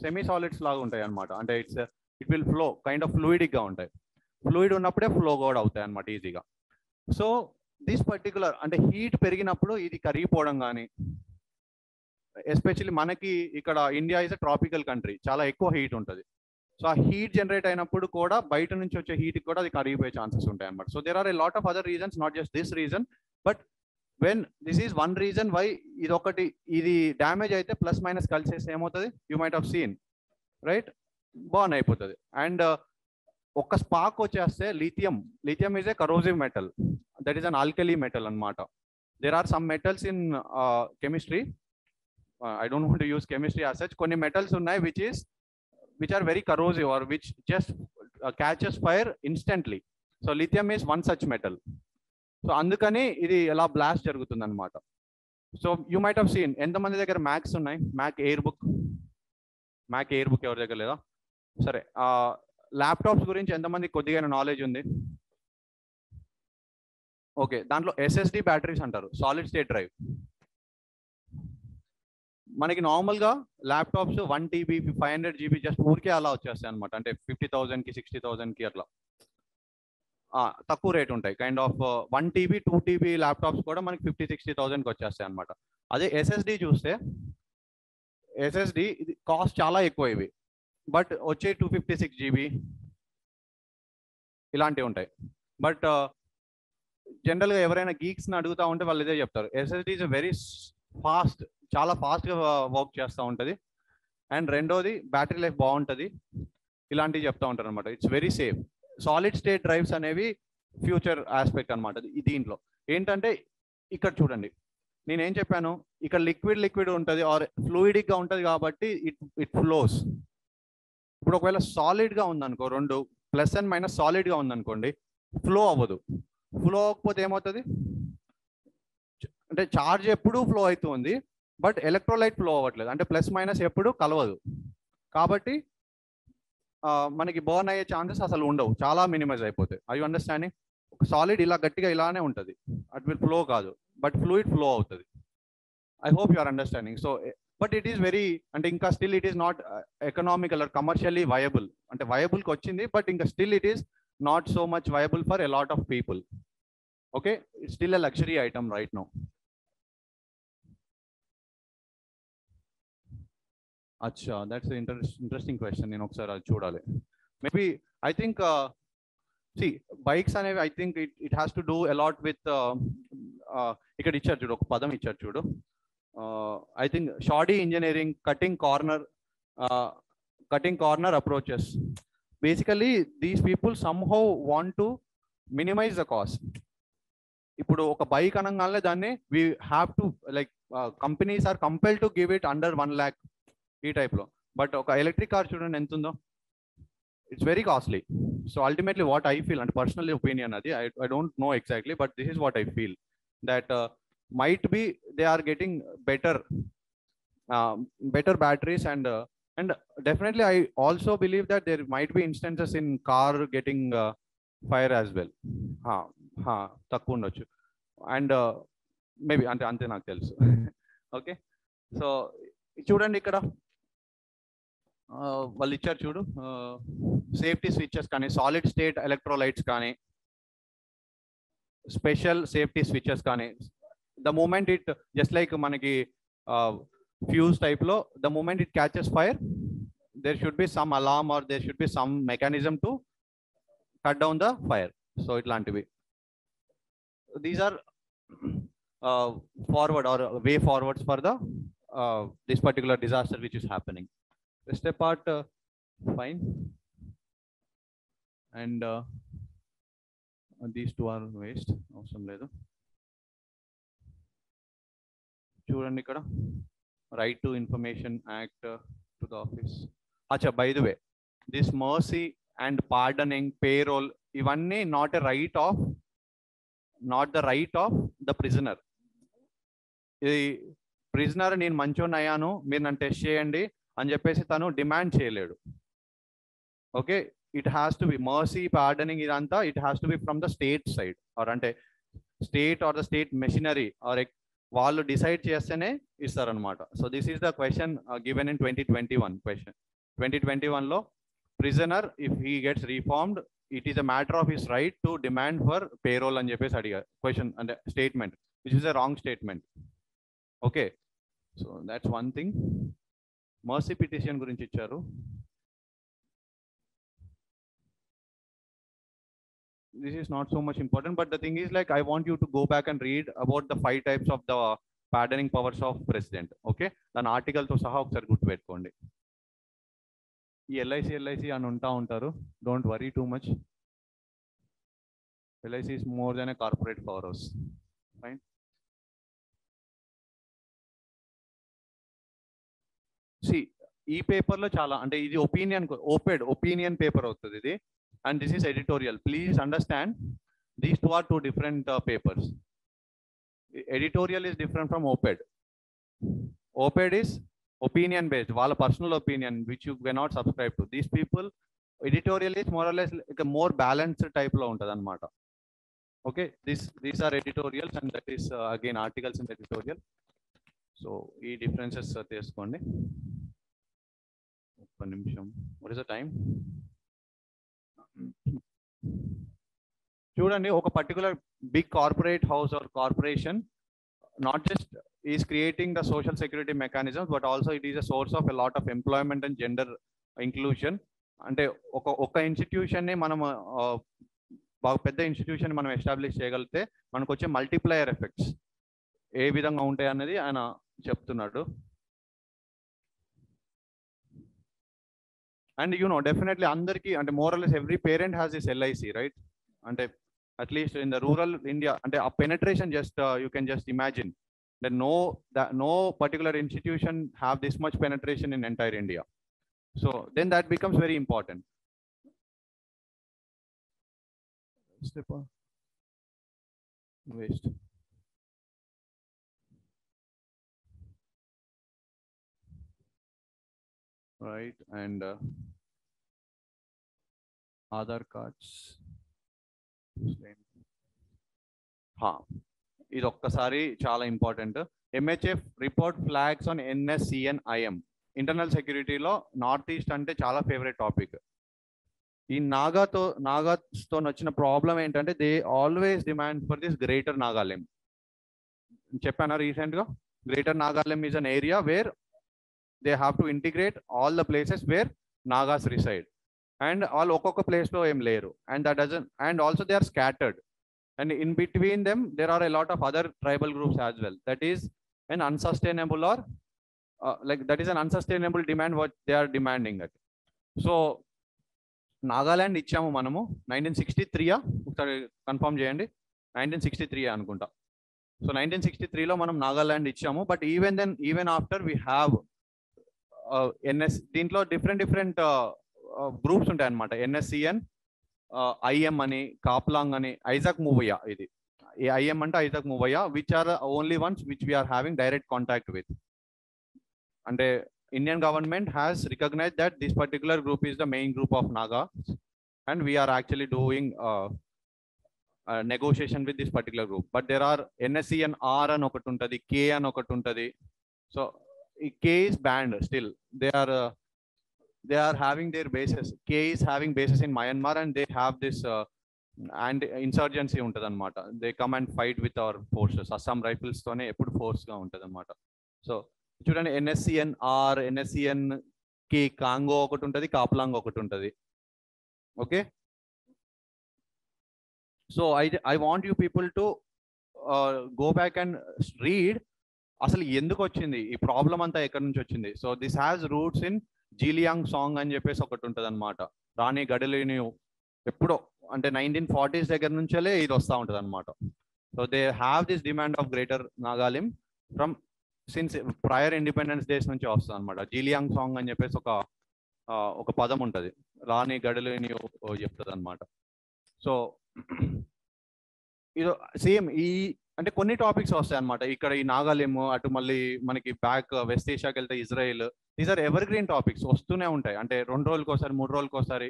semi solids లాగా ఉంటాయి అనమాట. అంటే it will flow, kind of ఫ్లూయిడిక్గా ఉంటాయి. Fluid ఉన్నప్పుడే ఫ్లో కూడా అవుతాయి అనమాట ఈజీగా. సో దిస్ పర్టికులర్ అంటే హీట్ పెరిగినప్పుడు ఇది కరిగిపోవడం కానీ, ఎస్పెషల్లీ మనకి ఇక్కడ India is a tropical country, చాలా ఎక్కువ హీట్ ఉంటుంది. సో ఆ హీట్ జనరేట్ అయినప్పుడు కూడా బయట నుంచి వచ్చే హీట్కి కూడా అది కరిగిపోయే ఛాన్సెస్ ఉంటాయి అనమాట. So there are a lot of other reasons, not just this reason, but when this is one reason why ఇది డ్యామేజ్ అయితే ప్లస్ మైనస్ కలిసేస్తే ఏమవుతుంది, you might have seen, right? Burn అయిపోతుంది. అండ్ ఒక్క స్పార్క్ వచ్చేస్తే lithium is a corrosive metal, that is an alkali metal అనమాట. There are some metals in chemistry, I don't want to use chemistry as such, కొన్ని metals ఉన్నాయి which are very corrosive or which just catches fire instantly. So lithium is one such metal. So అందుకని ఇది ఎలా blast జరుగుతుంది అనమాట. So you might have scene, ఎంతమంది దగ్గర max ఉన్నాయి? మ్యాక్ ఎయిర్ బుక్ ఎవరి దగ్గర లేదా? సరే, ల్యాప్టాప్స్ గురించి ఎంతమంది కొద్దిగా నాలెడ్జ్ ఉంది? ఓకే, దాంట్లో SSD బ్యాటరీస్ అంటారు, సాలిడ్ స్టేట్ డ్రైవ్. మనకి నార్మల్గా ల్యాప్టాప్స్ 1 TB 500 GB జస్ట్ ఊరికే అలా వచ్చేస్తాయి అనమాట. అంటే 50,000కి 60,000కి అట్లా. తక్కువ రేట్ ఉంటాయి. Kind of 1 TB 2 TB laptops కూడా మనకి 50-60,000కి వచ్చేస్తాయి అనమాట. అదే ఎస్ఎస్డి చూస్తే ఎస్ఎస్డి ఇది కాస్ట్ చాలా ఎక్కువ ఇవి, బట్ వచ్చే 256 GB ఇలాంటివి ఉంటాయి. బట్ జనరల్గా ఎవరైనా గీక్స్ని అడుగుతూ ఉంటే వాళ్ళు ఇదే చెప్తారు, ఎస్ఎస్డి ఇస్ వెరీ ఫాస్ట్, చాలా ఫాస్ట్గా వర్క్ చేస్తూ ఉంటుంది. అండ్ రెండోది బ్యాటరీ లైఫ్ బాగుంటుంది, ఇలాంటివి చెప్తూ ఉంటారు అనమాట. It's very safe. Solid state drives అనేవి ఫ్యూచర్ ఆస్పెక్ట్ అనమాట. దీంట్లో ఏంటంటే ఇక్కడ చూడండి, నేనేం చెప్పాను, ఇక్కడ లిక్విడ్ ఉంటుంది ఆర్ ఫ్లూయిడిక్గా ఉంటుంది కాబట్టి ఇట్ ఫ్లోస్. ఇప్పుడు ఒకవేళ సాలిడ్గా ఉందనుకో, రెండు ప్లస్ అండ్ మైనస్ సాలిడ్గా ఉందనుకోండి, ఫ్లో అవ్వదు. ఫ్లో అవ్వకపోతే ఏమవుతుంది అంటే చార్జ్ ఎప్పుడు ఫ్లో అవుతుంది, బట్ ఎలక్ట్రోలైట్ ఫ్లో అవ్వట్లేదు, అంటే ప్లస్ మైనస్ ఎప్పుడు కలవదు. కాబట్టి మనకి బర్న్ అయ్యే ఛాన్సెస్ అసలు ఉండవు, చాలా మినిమైజ్ అయిపోతాయి. I you understanding? ఒక సాలిడ్ ఇలా గట్టిగా ఇలానే ఉంటుంది, అట్ విల్ ఫ్లో కాదు, బట్ ఫ్లూయిడ్ ఫ్లో అవుతుంది. I hope you are understanding. So but it is very, అంటే ఇంకా still it is not economical or commercially viable. అంటే వయబుల్కి వచ్చింది, బట్ ఇంకా still it is not so much viable for a lot of people. Okay, it's still a luxury item right now. అచ్చా, that's interesting question. నేను ఒకసారి అది చూడాలి. Maybe I think see bikes అనేవి I think it has to do a lot with, ఇక్కడ ఇచ్చారు చూడు, ఒక పదం ఇచ్చారు చూడు, I think shoddy engineering, cutting corner approaches. Basically these people somehow want to minimize the cost. ఇప్పుడు ఒక బైక్ అనగానే దాన్ని we have to like companies are compel to give it under 1 lakh ఈ టైప్లో. బట్ ఒక ఎలక్ట్రిక్ కార్ చూడండి ఎంత ఉందో, it's very costly. So ultimately what I feel, అంటే పర్సనల్ ఒపీనియన్ అది, I don't know exactly, but this is what I feel, that might be they are getting better batteries, and definitely I also believe that there might be instances in car getting fire as well. తక్కువ ఉండొచ్చు, and maybe అంతే నాకు తెలుసు. Okay, so చూడండి ఇక్కడ వాళ్ళు ఇచ్చారు చూడు, సేఫ్టీ స్విచెస్ కానీ, సాలిడ్ స్టేట్ ఎలక్ట్రోలైట్స్ కానీ, స్పెషల్ సేఫ్టీ స్విచెస్ కానీ, the moment it just like manaki fuse type lo, the moment it catches fire, there should be some alarm or there should be some mechanism to cut down the fire. So itlantivi, these are forward or way forwards for the this particular disaster which is happening. Rest apart fine, and these two are waste, అవసరం లేదు. చూడండి ఇక్కడ, right to information act to the office. అచ్చా, by the way, this mercy and pardoning, parole, ఇవన్నీ not the right of the prisoner. ఇది prisoner నేను మంచోని అయ్యాను, మీరు నన్ను టెస్ట్ చేయండి అని చెప్పేసి తను డిమాండ్ చేయలేడు. Okay, it has to be mercy, pardoning, ఇదంతా it has to be from the state side, or అంటే state or the state machinery or వాళ్ళు డిసైడ్ చేస్తేనే ఇస్తారనమాట. So this is the question given in 2021 question. 2021లో prisoner if he gets reformed, it is a matter of his right to demand for parole అని చెప్పేసి అడిగారు question, అంటే statement which is a wrong statement. Okay, so that's one thing. Mercy petition గురించి ఇచ్చారు. This is not so much important, but the thing is like I want you to go back and read about the 5 types of the pardoning powers of president. Okay, దాని article తో సహా ఒకసారి గుర్తు పెట్టుకోండి. ఈ LIC అని ఉంటారు, don't worry too much. LIC is more than a corporate powerhouse. Fine. See, ఈ పేపర్ లో చాలా, అంటే ఇది ఒపీనియన్ పేపర్ అవుతుంది ఇది, and this is editorial. Please understand, these two are two different papers. Editorial is different from op-ed. Op-ed is opinion based, వాళ్ళ personal opinion which you cannot subscribe to. These people, editorial is more or less like a more balanced type లో ఉంటుంది అనమాట. Okay, these are editorials, and that is again articles in editorial. So ఈ differences తెలుసుకోండి. ఒక్క నిమిషం, what is the time? చూడండి, ఒక particular big corporate house or corporation not just is creating the social security mechanisms, but also it is a source of a lot of employment and gender inclusion. అంటే ఒక institution ని మనం బాగా పెద్ద institution మనం establish చేయగలిగితే మనకు వచ్చే మల్టిప్లయర్ ఎఫెక్ట్స్ ఏ విధంగా ఉంటాయి అన్నది ఆయన చెప్తున్నాడు. అండ్ డెఫినెట్లీ అందరికీ అంటే more or less every parent has this LIC, right? అంటే at least in the rural India, and a penetration, just you can just imagine that no particular institution have this much penetration in entire India. So then that becomes very important. Step on. Waste. Right, and Aadhaar cards. ఇది ఒక్కసారి చాలా important. MHF report flags on NSCN IM. Internal సెక్యూరిటీలో north east అంటే చాలా favourite topic. ఈ నాగాతో వచ్చిన problem ఏంటంటే they always demand for this greater Nagalim. చెప్పాను రీసెంట్గా, greater Nagalim is an area where they have to integrate all the places where Nagas reside. And all ఒక్కొక్క ప్లేస్ లో ఏం లేరు, and that doesn't, and also they are scattered, and in between them there are a lot of other tribal groups as well. That is an unsustainable or that is an unsustainable demand what they are demanding it. So Nagaland ఇచ్చాము మనము 1963 ఒకసారి confirm చేయండి, 1963 అనుకుంటా. So 1963లో మనం నాగాలాండ్ ఇచ్చాము. But even after we have దీంట్లో different groups ఉంటాయి అనమాట. NSCN IM అని, కాప్లాంగ్ అని, ఐజాక్ మూవయ్య. ఇది IM అంటే Isak Muivah, which are only ones which we are having direct contact with. అంటే Indian government has recognized that this particular group is the main group of Nagas, and we are actually doing negotiation with this particular group. But there are NSCN R అని ఒకటి ఉంటుంది, K అని ఒకటి ఉంటుంది. So K is banned still. They are having their bases. K is having bases in Myanmar, and they have this and insurgency ఉంటుంది అనమాట. They come and fight with our forces. Assam rifles తోనే ఎప్పుడు force గా ఉంటుంది అనమాట. So చూడండి, NSCN R, NSCN K, Khango ఒకటి ఉంటుంది, కాప్లాంగ్ ఒకటి ఉంటుంది. Okay, so I want you people to go back and read అసలు ఎందుకు వచ్చింది ఈ ప్రాబ్లం అంతా, ఎక్కడి నుంచి వచ్చింది. So this has roots in Zeliangrong అని చెప్పేసి ఒకటి ఉంటుంది అనమాట. రాణి గడలిని ఎప్పుడో అంటే 1940s దగ్గర నుంచే ఇది వస్తూ ఉంటుంది అనమాట. So they have this demand of greater Nagalim from since prior independence days నుంచి వస్తుంది అనమాట. జీలియాంగ్ సాంగ్ అని చెప్పేసి ఒక పదం ఉంటుంది, రాణి గడలిని చెప్తుంది అనమాట. సో ఇది సేమ్ అంటే కొన్ని టాపిక్స్ వస్తాయి అనమాట. ఇక్కడ ఈ నాగాలేము, అటు మళ్ళీ మనకి బ్యాక్ వెస్ట్ ఏషియాకి వెళ్తే Israel, these are evergreen topics వస్తూనే ఉంటాయి. అంటే 2 రోజులకి ఒకసారి 3 రోజులకి ఒకసారి.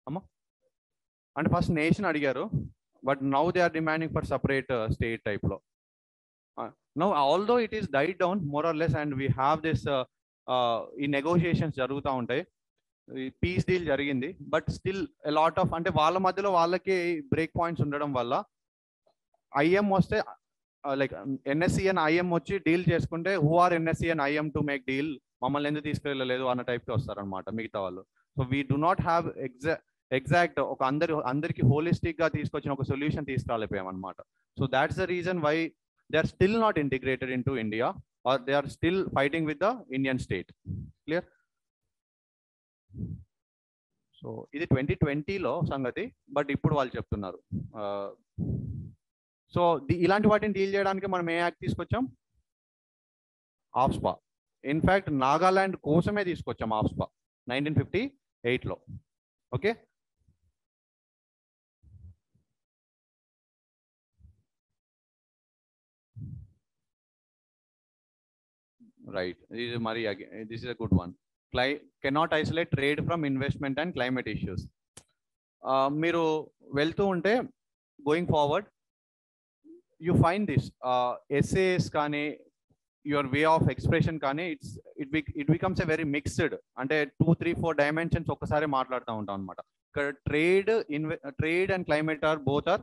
అమ్మా అంటే ఫస్ట్ నేషన్ అడిగారు, but now they are demanding for separate state type లో. Now although it is died down more or less, and we have this ఈ నెగోషియేషన్స్ జరుగుతూ ఉంటాయి. పీస్ డీల్ జరిగింది, బట్ స్టిల్ లాట్ ఆఫ్ అంటే వాళ్ళ మధ్యలో వాళ్ళకి బ్రేక్ పాయింట్స్ ఉండడం వల్ల IM వస్తే లైక్ NSCN IM వచ్చి డీల్ చేసుకుంటే who are NSCN IM to make deal, మమ్మల్ని ఎందుకు తీసుకెళ్ళలేదు అన్న టైప్కి వస్తారనమాట మిగతా వాళ్ళు. So we do not have exact ఒక అందరికి హోలిస్టిక్ గా తీసుకొచ్చిన ఒక సొల్యూషన్ తీసుకురాలేపోయాం అనమాట. So that's the reason why they are still not integrated in to India, or they are still fighting with the Indian state. Clear? So ఇది 2020లో సంగతి, బట్ ఇప్పుడు వాళ్ళు చెప్తున్నారు. సో ఇలాంటి వాటిని డీల్ చేయడానికి మనం ఏ యాక్ట్ తీసుకొచ్చాం? ఆఫ్స్పా. ఇన్ఫ్యాక్ట్ నాగాలాండ్ కోసమే తీసుకొచ్చాం ఆఫ్స్పా 1958లో. Okay, right. ఇది మరి this is a good one. cannot isolate trade from investment and climate issues. మీరు వెళ్తూ ఉంటే going forward you find this essays కానీ యువర్ వే ఆఫ్ ఎక్స్ప్రెషన్ కానీ it becomes a very mixed. అంటే 2, 3, 4 డైమెన్షన్స్ ఒక్కసారి మాట్లాడుతూ ఉంటాం అనమాట. ఇక్కడ trade and climate are both are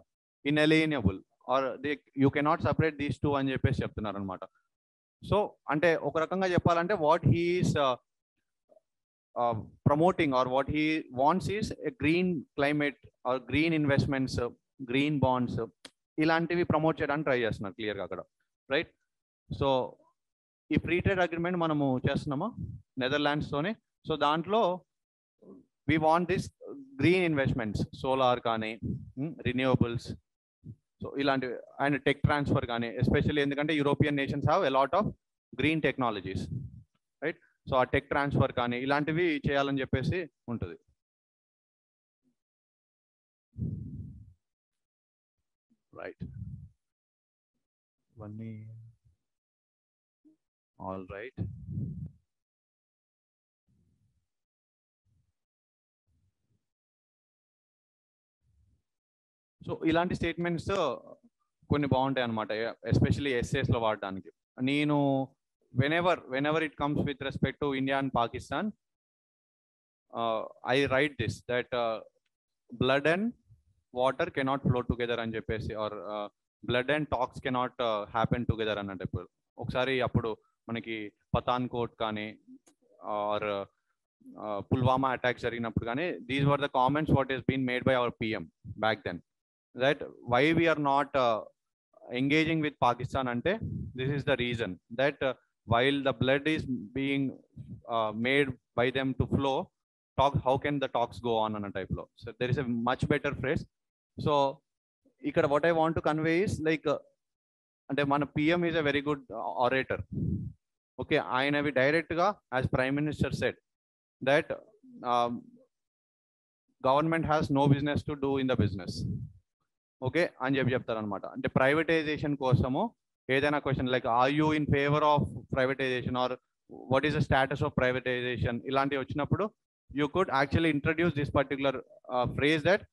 inalienable or you cannot separate these two అని చెప్పేసి చెప్తున్నారు అనమాట. సో అంటే ఒక రకంగా చెప్పాలంటే what he is promoting or what he wants is a green climate or green investments, green bonds ఇలాంటివి ప్రమోట్ చేయడానికి ట్రై చేస్తున్నారు క్లియర్గా అక్కడ, రైట్? సో ఈ ఫ్రీ ట్రేడ్ అగ్రిమెంట్ మనము చేస్తున్నామా నెదర్లాండ్స్తోనే. సో దాంట్లో we want this green investments, solar కానీ రిన్యూవబుల్స్, సో ఇలాంటివి అండ్ టెక్ ట్రాన్స్ఫర్ కానీ, ఎస్పెషల్లీ ఎందుకంటే European nations have a lot of green technologies, right? So ఆ టెక్ ట్రాన్స్ఫర్ కానీ ఇలాంటివి చేయాలని చెప్పేసి ఉంటుంది. రైట్, ఇవన్నీ ఆల్ రైట్. సో ఇలాంటి స్టేట్మెంట్స్ కొన్ని బాగుంటాయి అనమాట, ఎస్పెషల్లీ ఎస్ఏస్లో వాడడానికి. నేను whenever it comes with respect to India and Pakistan, I write this that blood and water cannot flow together అని చెప్పేసి, are blood and talks cannot happen together అన్నట్టు. ఇప్పుడు ఒకసారి అప్పుడు మనకి పతాన్ కోట్ కానీ ఆర్ పుల్వామా అటాక్స్ జరిగినప్పుడు కానీ these were the comments what is been made by our PM back then, that why we are not engaging with Pakistan ante this is the reason that while the blood is being made by them to flow, how can the talks go on a type lo. So there is a much better phrase. So ikkada what I want to convey is like ante mana PM is a very good orator, okay? Ayana vi direct ga as Prime Minister said that government has no business to do in the business, okay అని చెప్తారనమాట. అంటే privatisation కోసము ఏదైనా question like are you in favour of privatisation or what is the status of privatisation ఇలాంటివి వచ్చినప్పుడు you could actually introduce this particular phrase that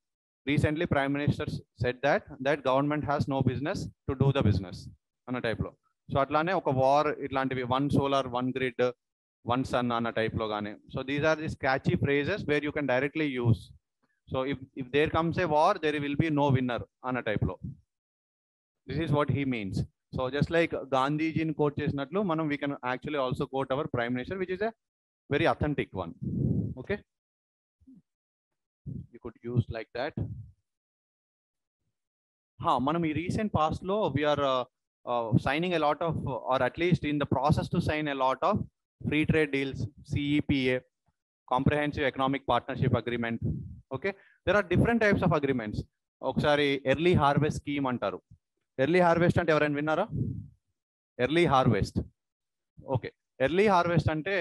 recently prime minister said that government has no business to do the business అన్న టైప్లో. So అట్లానే ఒక war ఇట్లాంటివి, one solar, one grid, one sun అన్న టైప్లో కానీ. So these are this catchy phrases where you can directly use. So if there comes a war, there will be no winner on a type law. This is what he means. So just like Gandhi ji ni quote chesinatlu, manam we can actually also quote our Prime Minister, which is a very authentic one. Okay, you could use like that. Manam ee recent past lo we are signing a lot of, or at least in the process to sign a lot of free trade deals, CEPA, Comprehensive Economic Partnership Agreement. Okay, there are different types of agreements. ఒకసారి early harvest scheme అంటారు. Early harvest అంటే ఎవరైనా విన్నారా? Early harvest, okay. Early harvest అంటే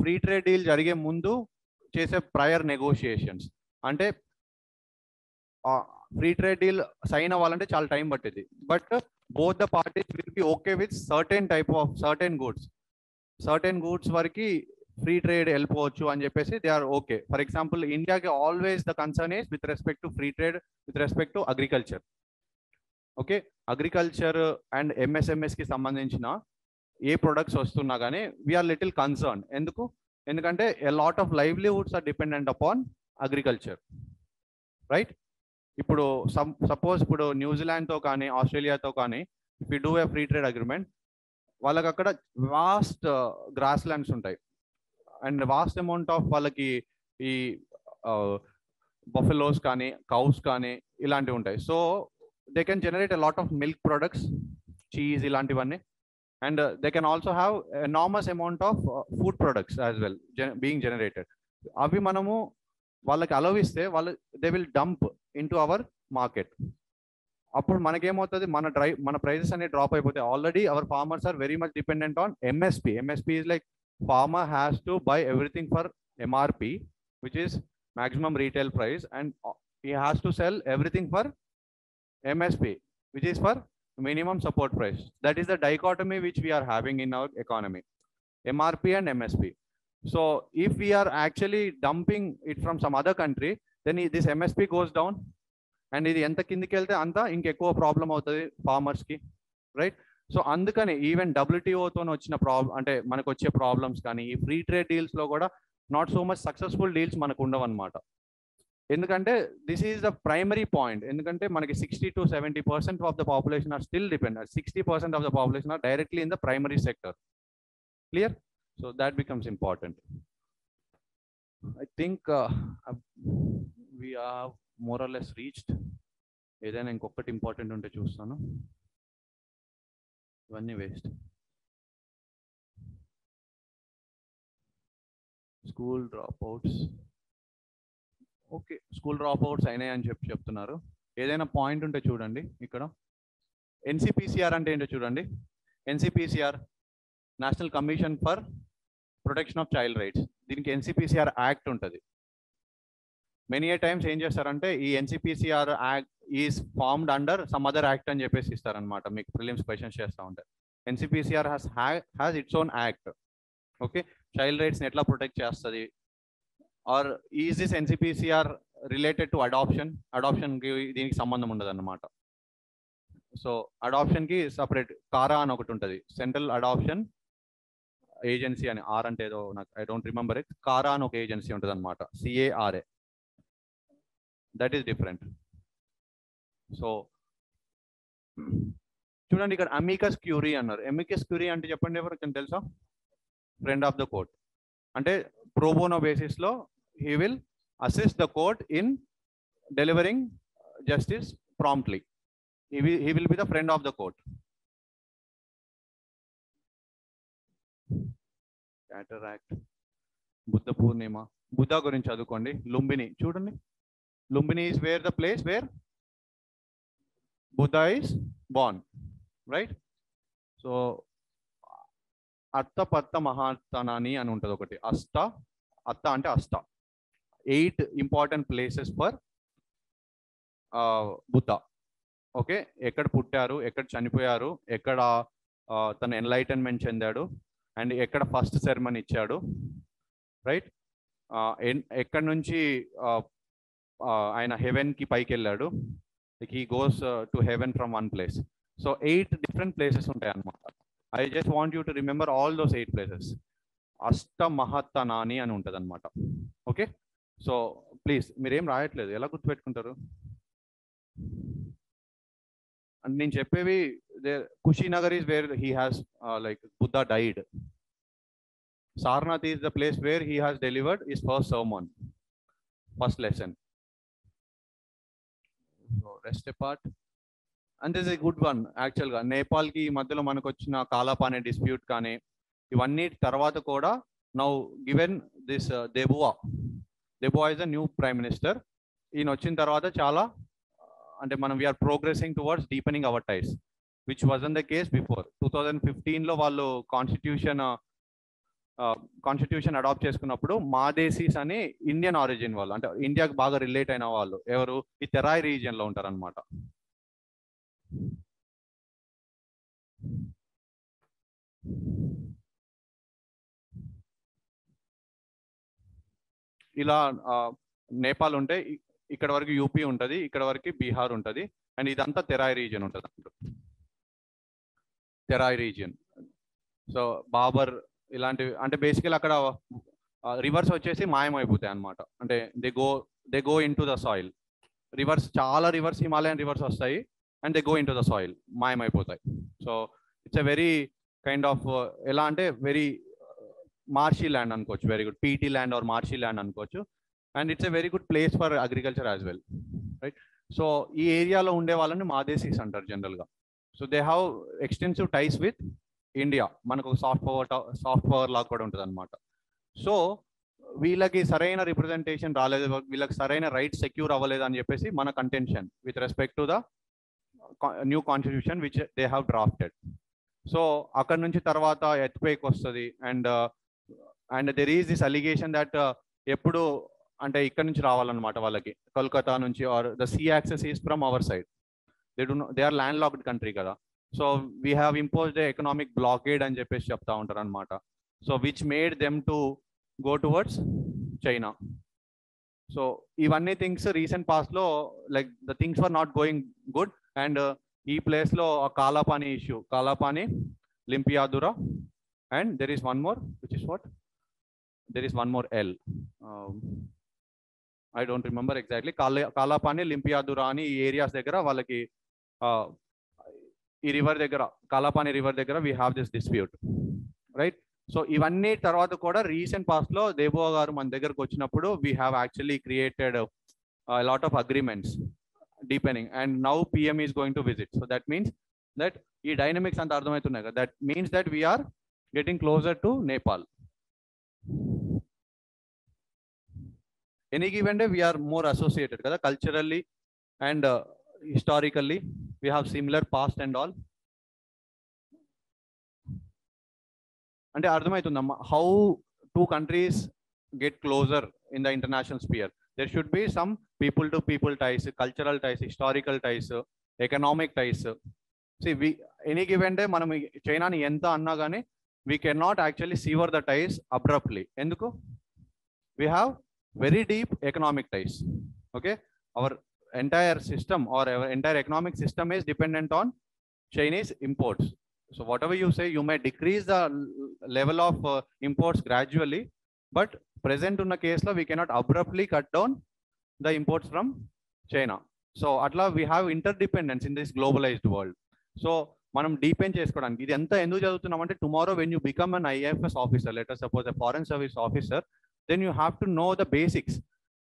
free trade deal జరిగే ముందు చేసే prior negotiations. అంటే ఫ్రీ ట్రేడ్ డీల్ సైన్ అవ్వాలంటే చాలా టైం పట్టేది, but both the parties will be okay with certain goods వరకు ఫ్రీ ట్రేడ్ వెళ్ళిపోవచ్చు అని చెప్పేసి they are okay. For example ఇండియాకి always the concern is with respect to free trade with respect to agriculture. Okay, agriculture and ఎంఎస్ఎంఎస్కి సంబంధించిన ఏ products వస్తున్నా కానీ వీఆర్ లిటిల్ కన్సర్న్. ఎందుకంటే a lot of livelihoods are dependent upon agriculture, right? ఇప్పుడు suppose ఇప్పుడు న్యూజిలాండ్తో కానీ ఆస్ట్రేలియాతో కానీ if you do a free trade agreement, వాళ్ళకి అక్కడ వాస్ట్ గ్రాస్ ల్యాండ్స్ ఉంటాయి అండ్ వాస్ట్ అమౌంట్ ఆఫ్ వాళ్ళకి ఈ బఫెలోస్ కానీ కౌస్ కానీ ఇలాంటివి ఉంటాయి. So they can generate a lot of milk products, cheese ఇలాంటివన్నీ, and they can also have enormous amount of food products as well being generated. అవి మనము వాళ్ళకి అలవ్ ఇస్తే they will dump into our market. అప్పుడు మనకేమవుతుంది, మన prices అనేవి drop అయిపోతాయి. Already our farmers are very much dependent on MSP. MSP is like farmer has to buy everything for MRP, which is maximum retail price, and he has to sell everything for MSP, which is for minimum support price. That is the dichotomy which we are having in our economy, MRP and MSP. So if we are actually dumping it from some other country, then this MSP goes down, and ఇది ఎంత కిందికి వెళ్తే అంత ఇంకెక్కువ problem అవుతుంది ఫార్మర్స్కి, right? So అందుకని even WTOతో వచ్చిన అంటే మనకు వచ్చే ప్రాబ్లమ్స్ కానీ ఈ ఫ్రీ ట్రేడ్ డీల్స్లో కూడా not so much successful deals మనకు ఉండవు అనమాట. ఎందుకంటే this is the primary point. ఎందుకంటే మనకి 60 to 70% of the population are still dependent. 60% of the population are directly in the primary sector. Clear? So that becomes important. I think we are more or less reached. ఏదైనా ఇంకొకటి important ఉంటే చూస్తాను. ఇవన్నీ waste. School drop outs. Okay, school drop outs అయినాయి అని చెప్తున్నారు. ఏదైనా point ఉంటే చూడండి. ఇక్కడ ఎన్సిపిసిఆర్ అంటే ఏంటో చూడండి. NCPCR national commission for protection of child rights. దీనికి ఎన్సిపిసిఆర్ యాక్ట్ ఉంటుంది. మెనీ ఏ టైమ్స్ ఏం చేస్తారంటే ఈ NCPCR act is formed under some other act అని చెప్పేసి ఇస్తారనమాట. మీకు ప్రిలిమ్స్ క్వశ్చన్స్ చేస్తూ ఉంటాయి. NCPCR has its own act. Okay, child రైట్స్ని ఎట్లా ప్రొటెక్ట్ చేస్తుంది? Or is this NCPCR related to adoption? అడాప్షన్కి దీనికి సంబంధం ఉండదు అన్నమాట. సో అడాప్షన్కి సపరేట్ కారా అని ఒకటి ఉంటుంది, సెంట్రల్ అడాప్షన్ ఏజెన్సీ అని. ఆర్ అంటే ఏదో నాకు ఐ డోంట్ రిమెంబర్ ఇట్. కారా అని ఒక ఏజెన్సీ ఉంటుంది అనమాట, CARA. That is different. So చూడండి, ఇక్కడ అమికస్ క్యూరీ అన్నారు. అమికస్ క్యూరీ అంటే చెప్పండి ఎవరికి తెలుసా? Friend of the court. అంటే ప్రోబోనో బేసిస్లో he will assist the court in delivering justice promptly. He will be the friend of the court. Cataract, Buddha Purnima, Buddha gurinchi chadukondi. Lumbini chudandi. Lumbini is where the place where Buddha is born, right? So అత్త పత్త మహాత్తానాని అని ఉంటుంది ఒకటి. అత్త అంటే అష్ట. 8 important places for Buddha. Okay, ఎక్కడ పుట్టారు, ఎక్కడ చనిపోయారు, ఎక్కడ తన ఎన్లైటన్మెంట్ చెందాడు, అండ్ ఎక్కడ ఫస్ట్ సెరమనీ ఇచ్చాడు, రైట్? ఎక్కడి నుంచి ఆయన హెవెన్కి పైకి వెళ్ళాడు. He goes to heaven from one place. So 8 different places ఉంటాయి అన్నమాట. I just want you to remember all those 8 places. Ashta Mahattanani అని ఉంటుంది అనమాట. ఓకే, సో ప్లీజ్ మీరేం రాయట్లేదు, ఎలా గుర్తుపెట్టుకుంటారు? అండ్ నేను చెప్పేవి Kushinagar is where he has like Buddha died. Sarnath is the place where he has delivered his first sermon, first lesson. So rest apart. And this is good one యాక్చువల్గా. నేపాల్కి ఈ మధ్యలో మనకు వచ్చిన కాలాపానే డిస్ప్యూట్ కానీ ఇవన్నీ తర్వాత కూడా now given this Deuba is a new prime minister. ఈయన వచ్చిన తర్వాత చాలా అంటే మనం we are progressing towards deepening our ties, which wasn't the case before. 2015లో వాళ్ళు కాన్స్టిట్యూషన్ అడాప్ట్ చేసుకున్నప్పుడు మాదేశీస్ అని ఇండియన్ ఆరిజిన్ వాళ్ళు, అంటే ఇండియాకి బాగా రిలేట్ అయిన వాళ్ళు ఎవరు, ఈ తెరాయ్ రీజియన్లో ఉంటారనమాట. ఇలా నేపాల్ ఉంటే ఇక్కడ వరకు యూపీ ఉంటుంది, ఇక్కడ వరకు బీహార్ ఉంటుంది, అండ్ ఇదంతా తెరాయ్ రీజియన్ ఉంటుంది అన్నట్టు. తెరాయ్ రీజియన్. సో బాబర్ ఇలాంటివి అంటే బేసికల్ అక్కడ రివర్స్ వచ్చేసి మాయమైపోతాయి అన్నమాట. అంటే they go in to the soil. Rivers, చాలా రివర్స్, హిమాలయన్ రివర్స్ వస్తాయి and they go in to the soil, మాయమైపోతాయి. So it's a very kind of ఎలా అంటే వెరీ మార్షీ ల్యాండ్ అనుకోవచ్చు, very good peaty land or marshy land అనుకోవచ్చు. And it's a very good place for agriculture as well, right? So ఈ ఏరియాలో ఉండే వాళ్ళని మాదేశీస్ అంటారు జనరల్గా. So they have extensive ties with India. మనకు సాఫ్ట్ పవర్ లాగా కూడా ఉంటుంది అనమాట. సో వీళ్ళకి సరైన రిప్రజెంటేషన్ రాలేదు, వీళ్ళకి సరైన రైట్ సెక్యూర్ అవ్వలేదు అని చెప్పేసి మన contention with respect to the new constitution which they have drafted. So అక్కడ నుంచి తర్వాత ఎర్త్క్వేక్ వస్తుంది. And there is this allegation that ఎప్పుడు అంటే ఇక్కడ నుంచి రావాలన్నమాట వాళ్ళకి, కోల్కతా నుంచి, or the sea access is from our side. They are land locked country కదా. So we have imposed economic blockade అని చెప్పేసి చెప్తా ఉంటారు అనమాట. So which made them to go towards China. So ఇవన్నీ థింగ్స్ రీసెంట్ పాస్ట్లో like the things were not going good. And ఈ ప్లేస్లో Kalapani issue, Kalapani, Limpiyadhura, and there is one more which is what, there is one more L, I don't remember exactly. Kalapani, Limpiyadhura అని ఈ areas దగ్గర వాళ్ళకి ఈ river దగ్గర, కాలాపాని రివర్ దగ్గర we have this dispute, right. So ఇవన్నీ తర్వాత కూడా రీసెంట్ పాస్ట్లో దేబువా గారు మన దగ్గరకు వచ్చినప్పుడు we have actually created lot of agreements deepening, and now PM is going to visit. So that means that ee dynamics anta ardhamaitunnai kada, that means that we are getting closer to Nepal. Any given day we are more associated kada culturally and historically, we have similar past and all. Ante ardhamaitundamma how two countries get closer in the international sphere. There should be some people to people ties, cultural ties, historical ties, economic ties. See, we any given day manam China ni enta anna gaani we cannot actually sever the ties abruptly. Enduku? We have very deep economic ties. Okay, our entire system or our entire economic system is dependent on Chinese imports. So whatever you say, you may decrease the level of imports gradually, but present ఉన్న కేసులో we cannot abruptly cut down the imports from China. So atla we have interdependence in this globalized world. So మనం deepen చేసుకోవడానికి ఇది ఎంత ఎందుకు చదువుతున్నామంటే tomorrow when you become an IAFS officer, let us suppose a foreign service officer, then you have to know the basics.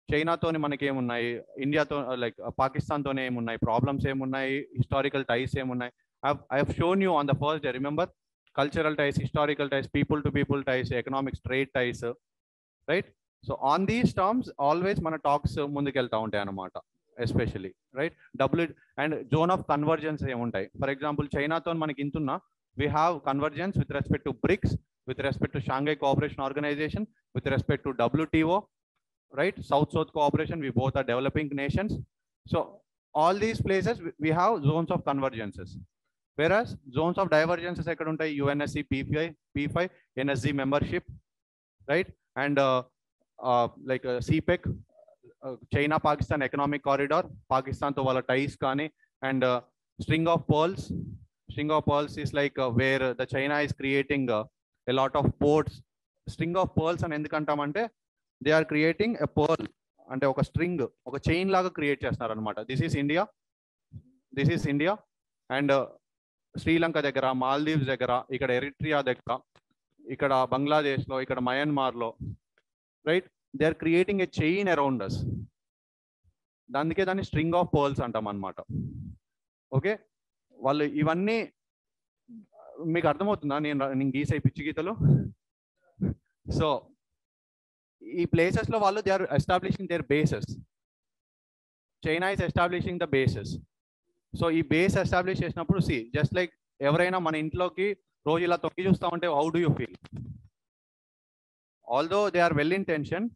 చైనాతోని మనకి ఏమున్నాయి, ఇండియాతో like పాకిస్తాన్తోనే ఏమున్నాయి, problems ఏమున్నాయి, హిస్టారికల్ టైస్ ఏమున్నాయి. I have shown you on the first day, remember, cultural ties, historical ties, people to people ties, economic trade ties, right? So on these terms always మన talks ముందుకెళ్తా ఉంటాయి అన్నమాట, especially right. W and zone of convergence ఏముంటాయి. For example చైనాతో మనకి ఇంతున్నా we have convergence with respect to BRICS, with respect to Shanghai cooperation organisation, with respect to WTO, right? South cooperation, we both are developing nations. So all these places we have zones of convergences, whereas zones of divergences ekkada untayi, UNSC, P5, NSG membership, right? And like CPEC, China Pakistan economic corridor, Pakistan to wala ties kaani, and string of pearls is like where the China is creating a lot of ports. String of pearls అని ఎందుకంటామంటే they are creating a pearl, అంటే ఒక string, ఒక chain లాగా create చేస్తున్నారు అనమాట. This is India and Sri Lanka దగ్గర, మాల్దీవ్స్ దగ్గర, ఇక్కడ ఎరిట్రియా దగ్గర, ఇక్కడ బంగ్లాదేశ్లో, ఇక్కడ మయన్మార్లో, right? They are creating a chain around us. అందుకే దాన్ని స్ట్రింగ్ ఆఫ్ పర్ల్స్ అంటాం అనమాట. ఓకే, వాళ్ళు ఇవన్నీ మీకు అర్థమవుతుందా నేను గీసే పిచ్చి గీతలు? సో ఈ ప్లేసెస్లో వాళ్ళు they are establishing their bases. China is establishing the bases. So ఈ బేస్ ఎస్టాబ్లిష్ చేసినప్పుడు జస్ట్ లైక్ ఎవరైనా మన ఇంట్లోకి రోజు ఇలా తొక్కి చూస్తా ఉంటే how do you feel? Although they are well intention,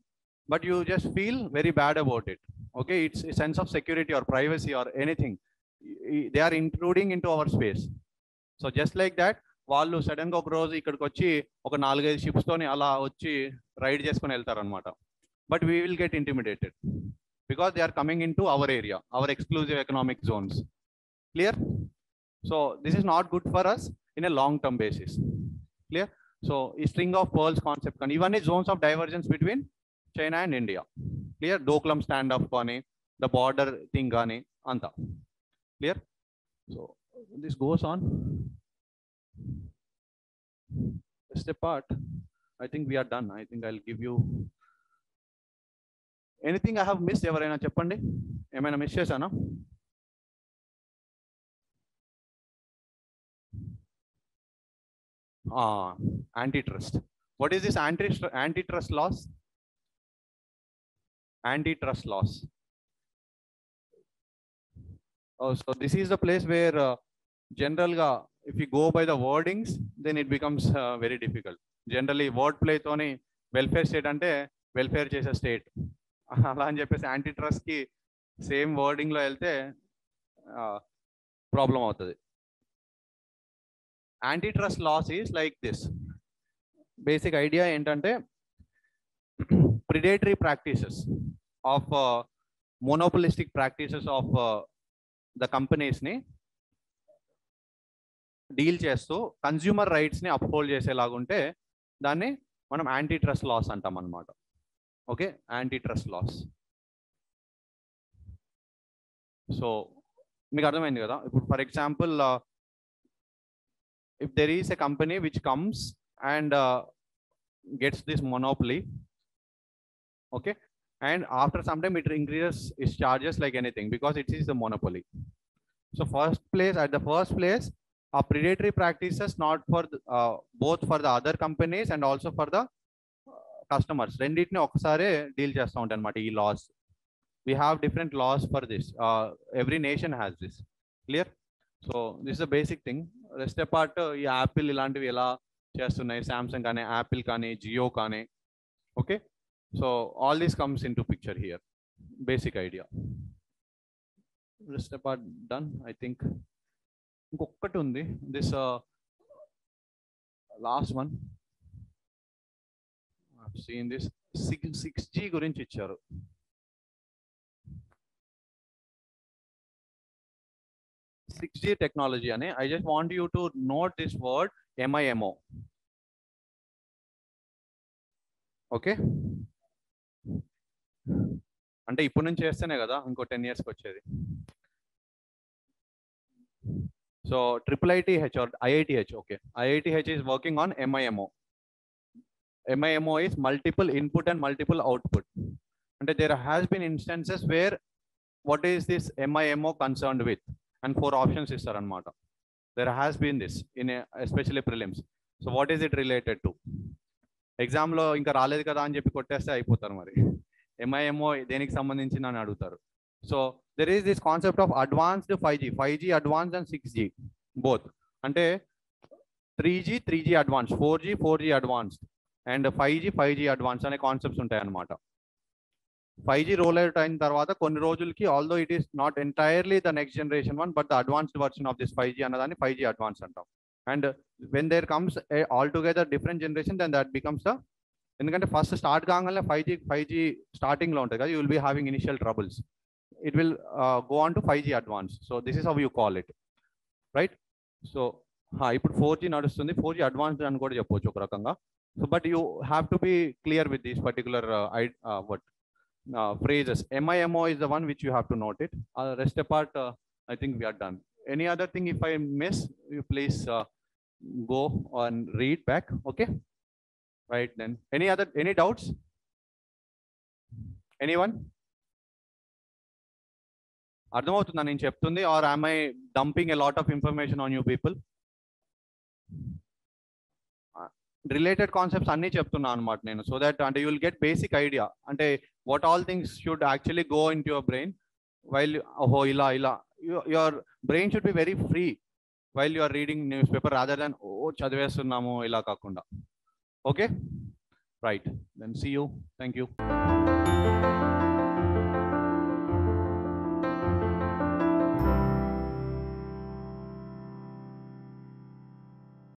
but you just feel very bad about it. Okay, it's sense of security or privacy or anything, they are intruding in to our space. So just like that వాళ్ళు సడన్గా ఒక రోజు ఇక్కడికి వచ్చి ఒక 4-5 షిప్స్తోని అలా వచ్చి raid చేసుకుని వెళ్తారనమాట. But we will get intimidated because they are coming in to our area, our exclusive economic zones. Clear? So this is not good for us in a long term basis. Clear? So ఈ string of pearls concept కానీ ఇవన్నీ zones of divergence between China and India. Clear? Doklam standoff కానీ, the border thing కానీ అంతా clear. So this goes on. Step part. I think we are done. I think I'll give you anything I have missed. ఎవరైనా చెప్పండి, ఏమైనా miss చేశానా? Antitrust. What is this antitrust laws? Antitrust laws. Oh, so this is the place where general ga if you go by the wordings, then it becomes very difficult. Generally word play toni welfare state ante welfare chese state ala ani cheppesi antitrust ki same wording lo velte problem avutadi. Antitrust laws is like this. Basic idea entante predatory practices of monopolistic practices of the companies ni deal చేస్తూ consumer రైట్స్ని uphold చేసేలాగుంటే దాన్ని మనం anti trust laws అంటాం అనమాట. Okay, anti trust laws. So మీకు అర్థమైంది కదా. ఇప్పుడు for example, if there is a company which comes and gets this monopoly, okay, and after some time it increases its charges like anything because it is the monopoly. So at the first place are predatory practices, not for both for the other companies and also for the customers. రెండిటిని ఒకసారి deal చేస్తూ ఉంటాయి అన్నమాట ఈ loss. We have different laws for this. Every nation has this. Clear? So this is a basic thing. Rest apart, ఈ Apple ఇలాంటివి ఎలా చేస్తున్నాయి, సామ్సంగ్ కానీ యాపిల్ కానీ జియో కానీ. Okay, so all these comes in to picture here. Basic idea. Rest apart done. I think ఇంకొకటి ఉంది, this last one. Seen this 6G గురించి ఇచ్చారు. టెక్నాలజీ అని. I just want you to note this word MIMO. Okay, అంటే ఇప్పుడు నుంచి చేస్తేనే కదా ఇంకో 10 yearsకి వచ్చేది. So IITH or IITH, okay, IITH is working on MIMO. MIMO is multiple input and multiple output. And there has been instances where what is this MIMO concerned with? And 4 options is sir anamata. There has been this in especially prelims. So what is it related to? Exam lo inka raaledu kada ani cheppi kotteste ayipotaru mari. MIMO deniki sambandhinchina ani adugutaru. So there is this concept of advanced 5G advanced and 6G both. Ante 3G advanced, 4G advanced and 5G advanced ane concepts untayi anamata. 5G roll out అయిన తర్వాత కొన్ని రోజులకి, although it is not entirely the next generation one, but the advanced version of this 5G అన్నదాన్ని 5G advanced అంటాం. And when there comes a altogether different generation, then that becomes the, ఎందుకంటే first start కాగానే 5G starting లో ఉంటుంది కదా, you will be having initial troubles. It will go on to 5G advanced. So this is how you call it, right? So ఇప్పుడు 4G నడుస్తుంది, 4G advanced అని కూడా చెప్పవచ్చు ఒక రకంగా. So but you have to be clear with this particular phrases. MIMO is the one which you have to note it. Rest apart, I think we are done. Any other thing if I miss, you please go and read back. Okay, right then. Any doubts? Anyone? అర్థమవుతుందా నేను చెప్తుంది, or am I dumping a lot of information on you people? Related concepts అన్నీ చెప్తున్నా అనమాట నేను, so that అంటే you will get basic idea, అంటే what all things should actually go in to your brain while, ఓహో ఇలా your brain should be very free while you are reading news paper rather than చదివేస్తున్నాము ఇలా కాకుండా. Okay, right, then see you, thank you.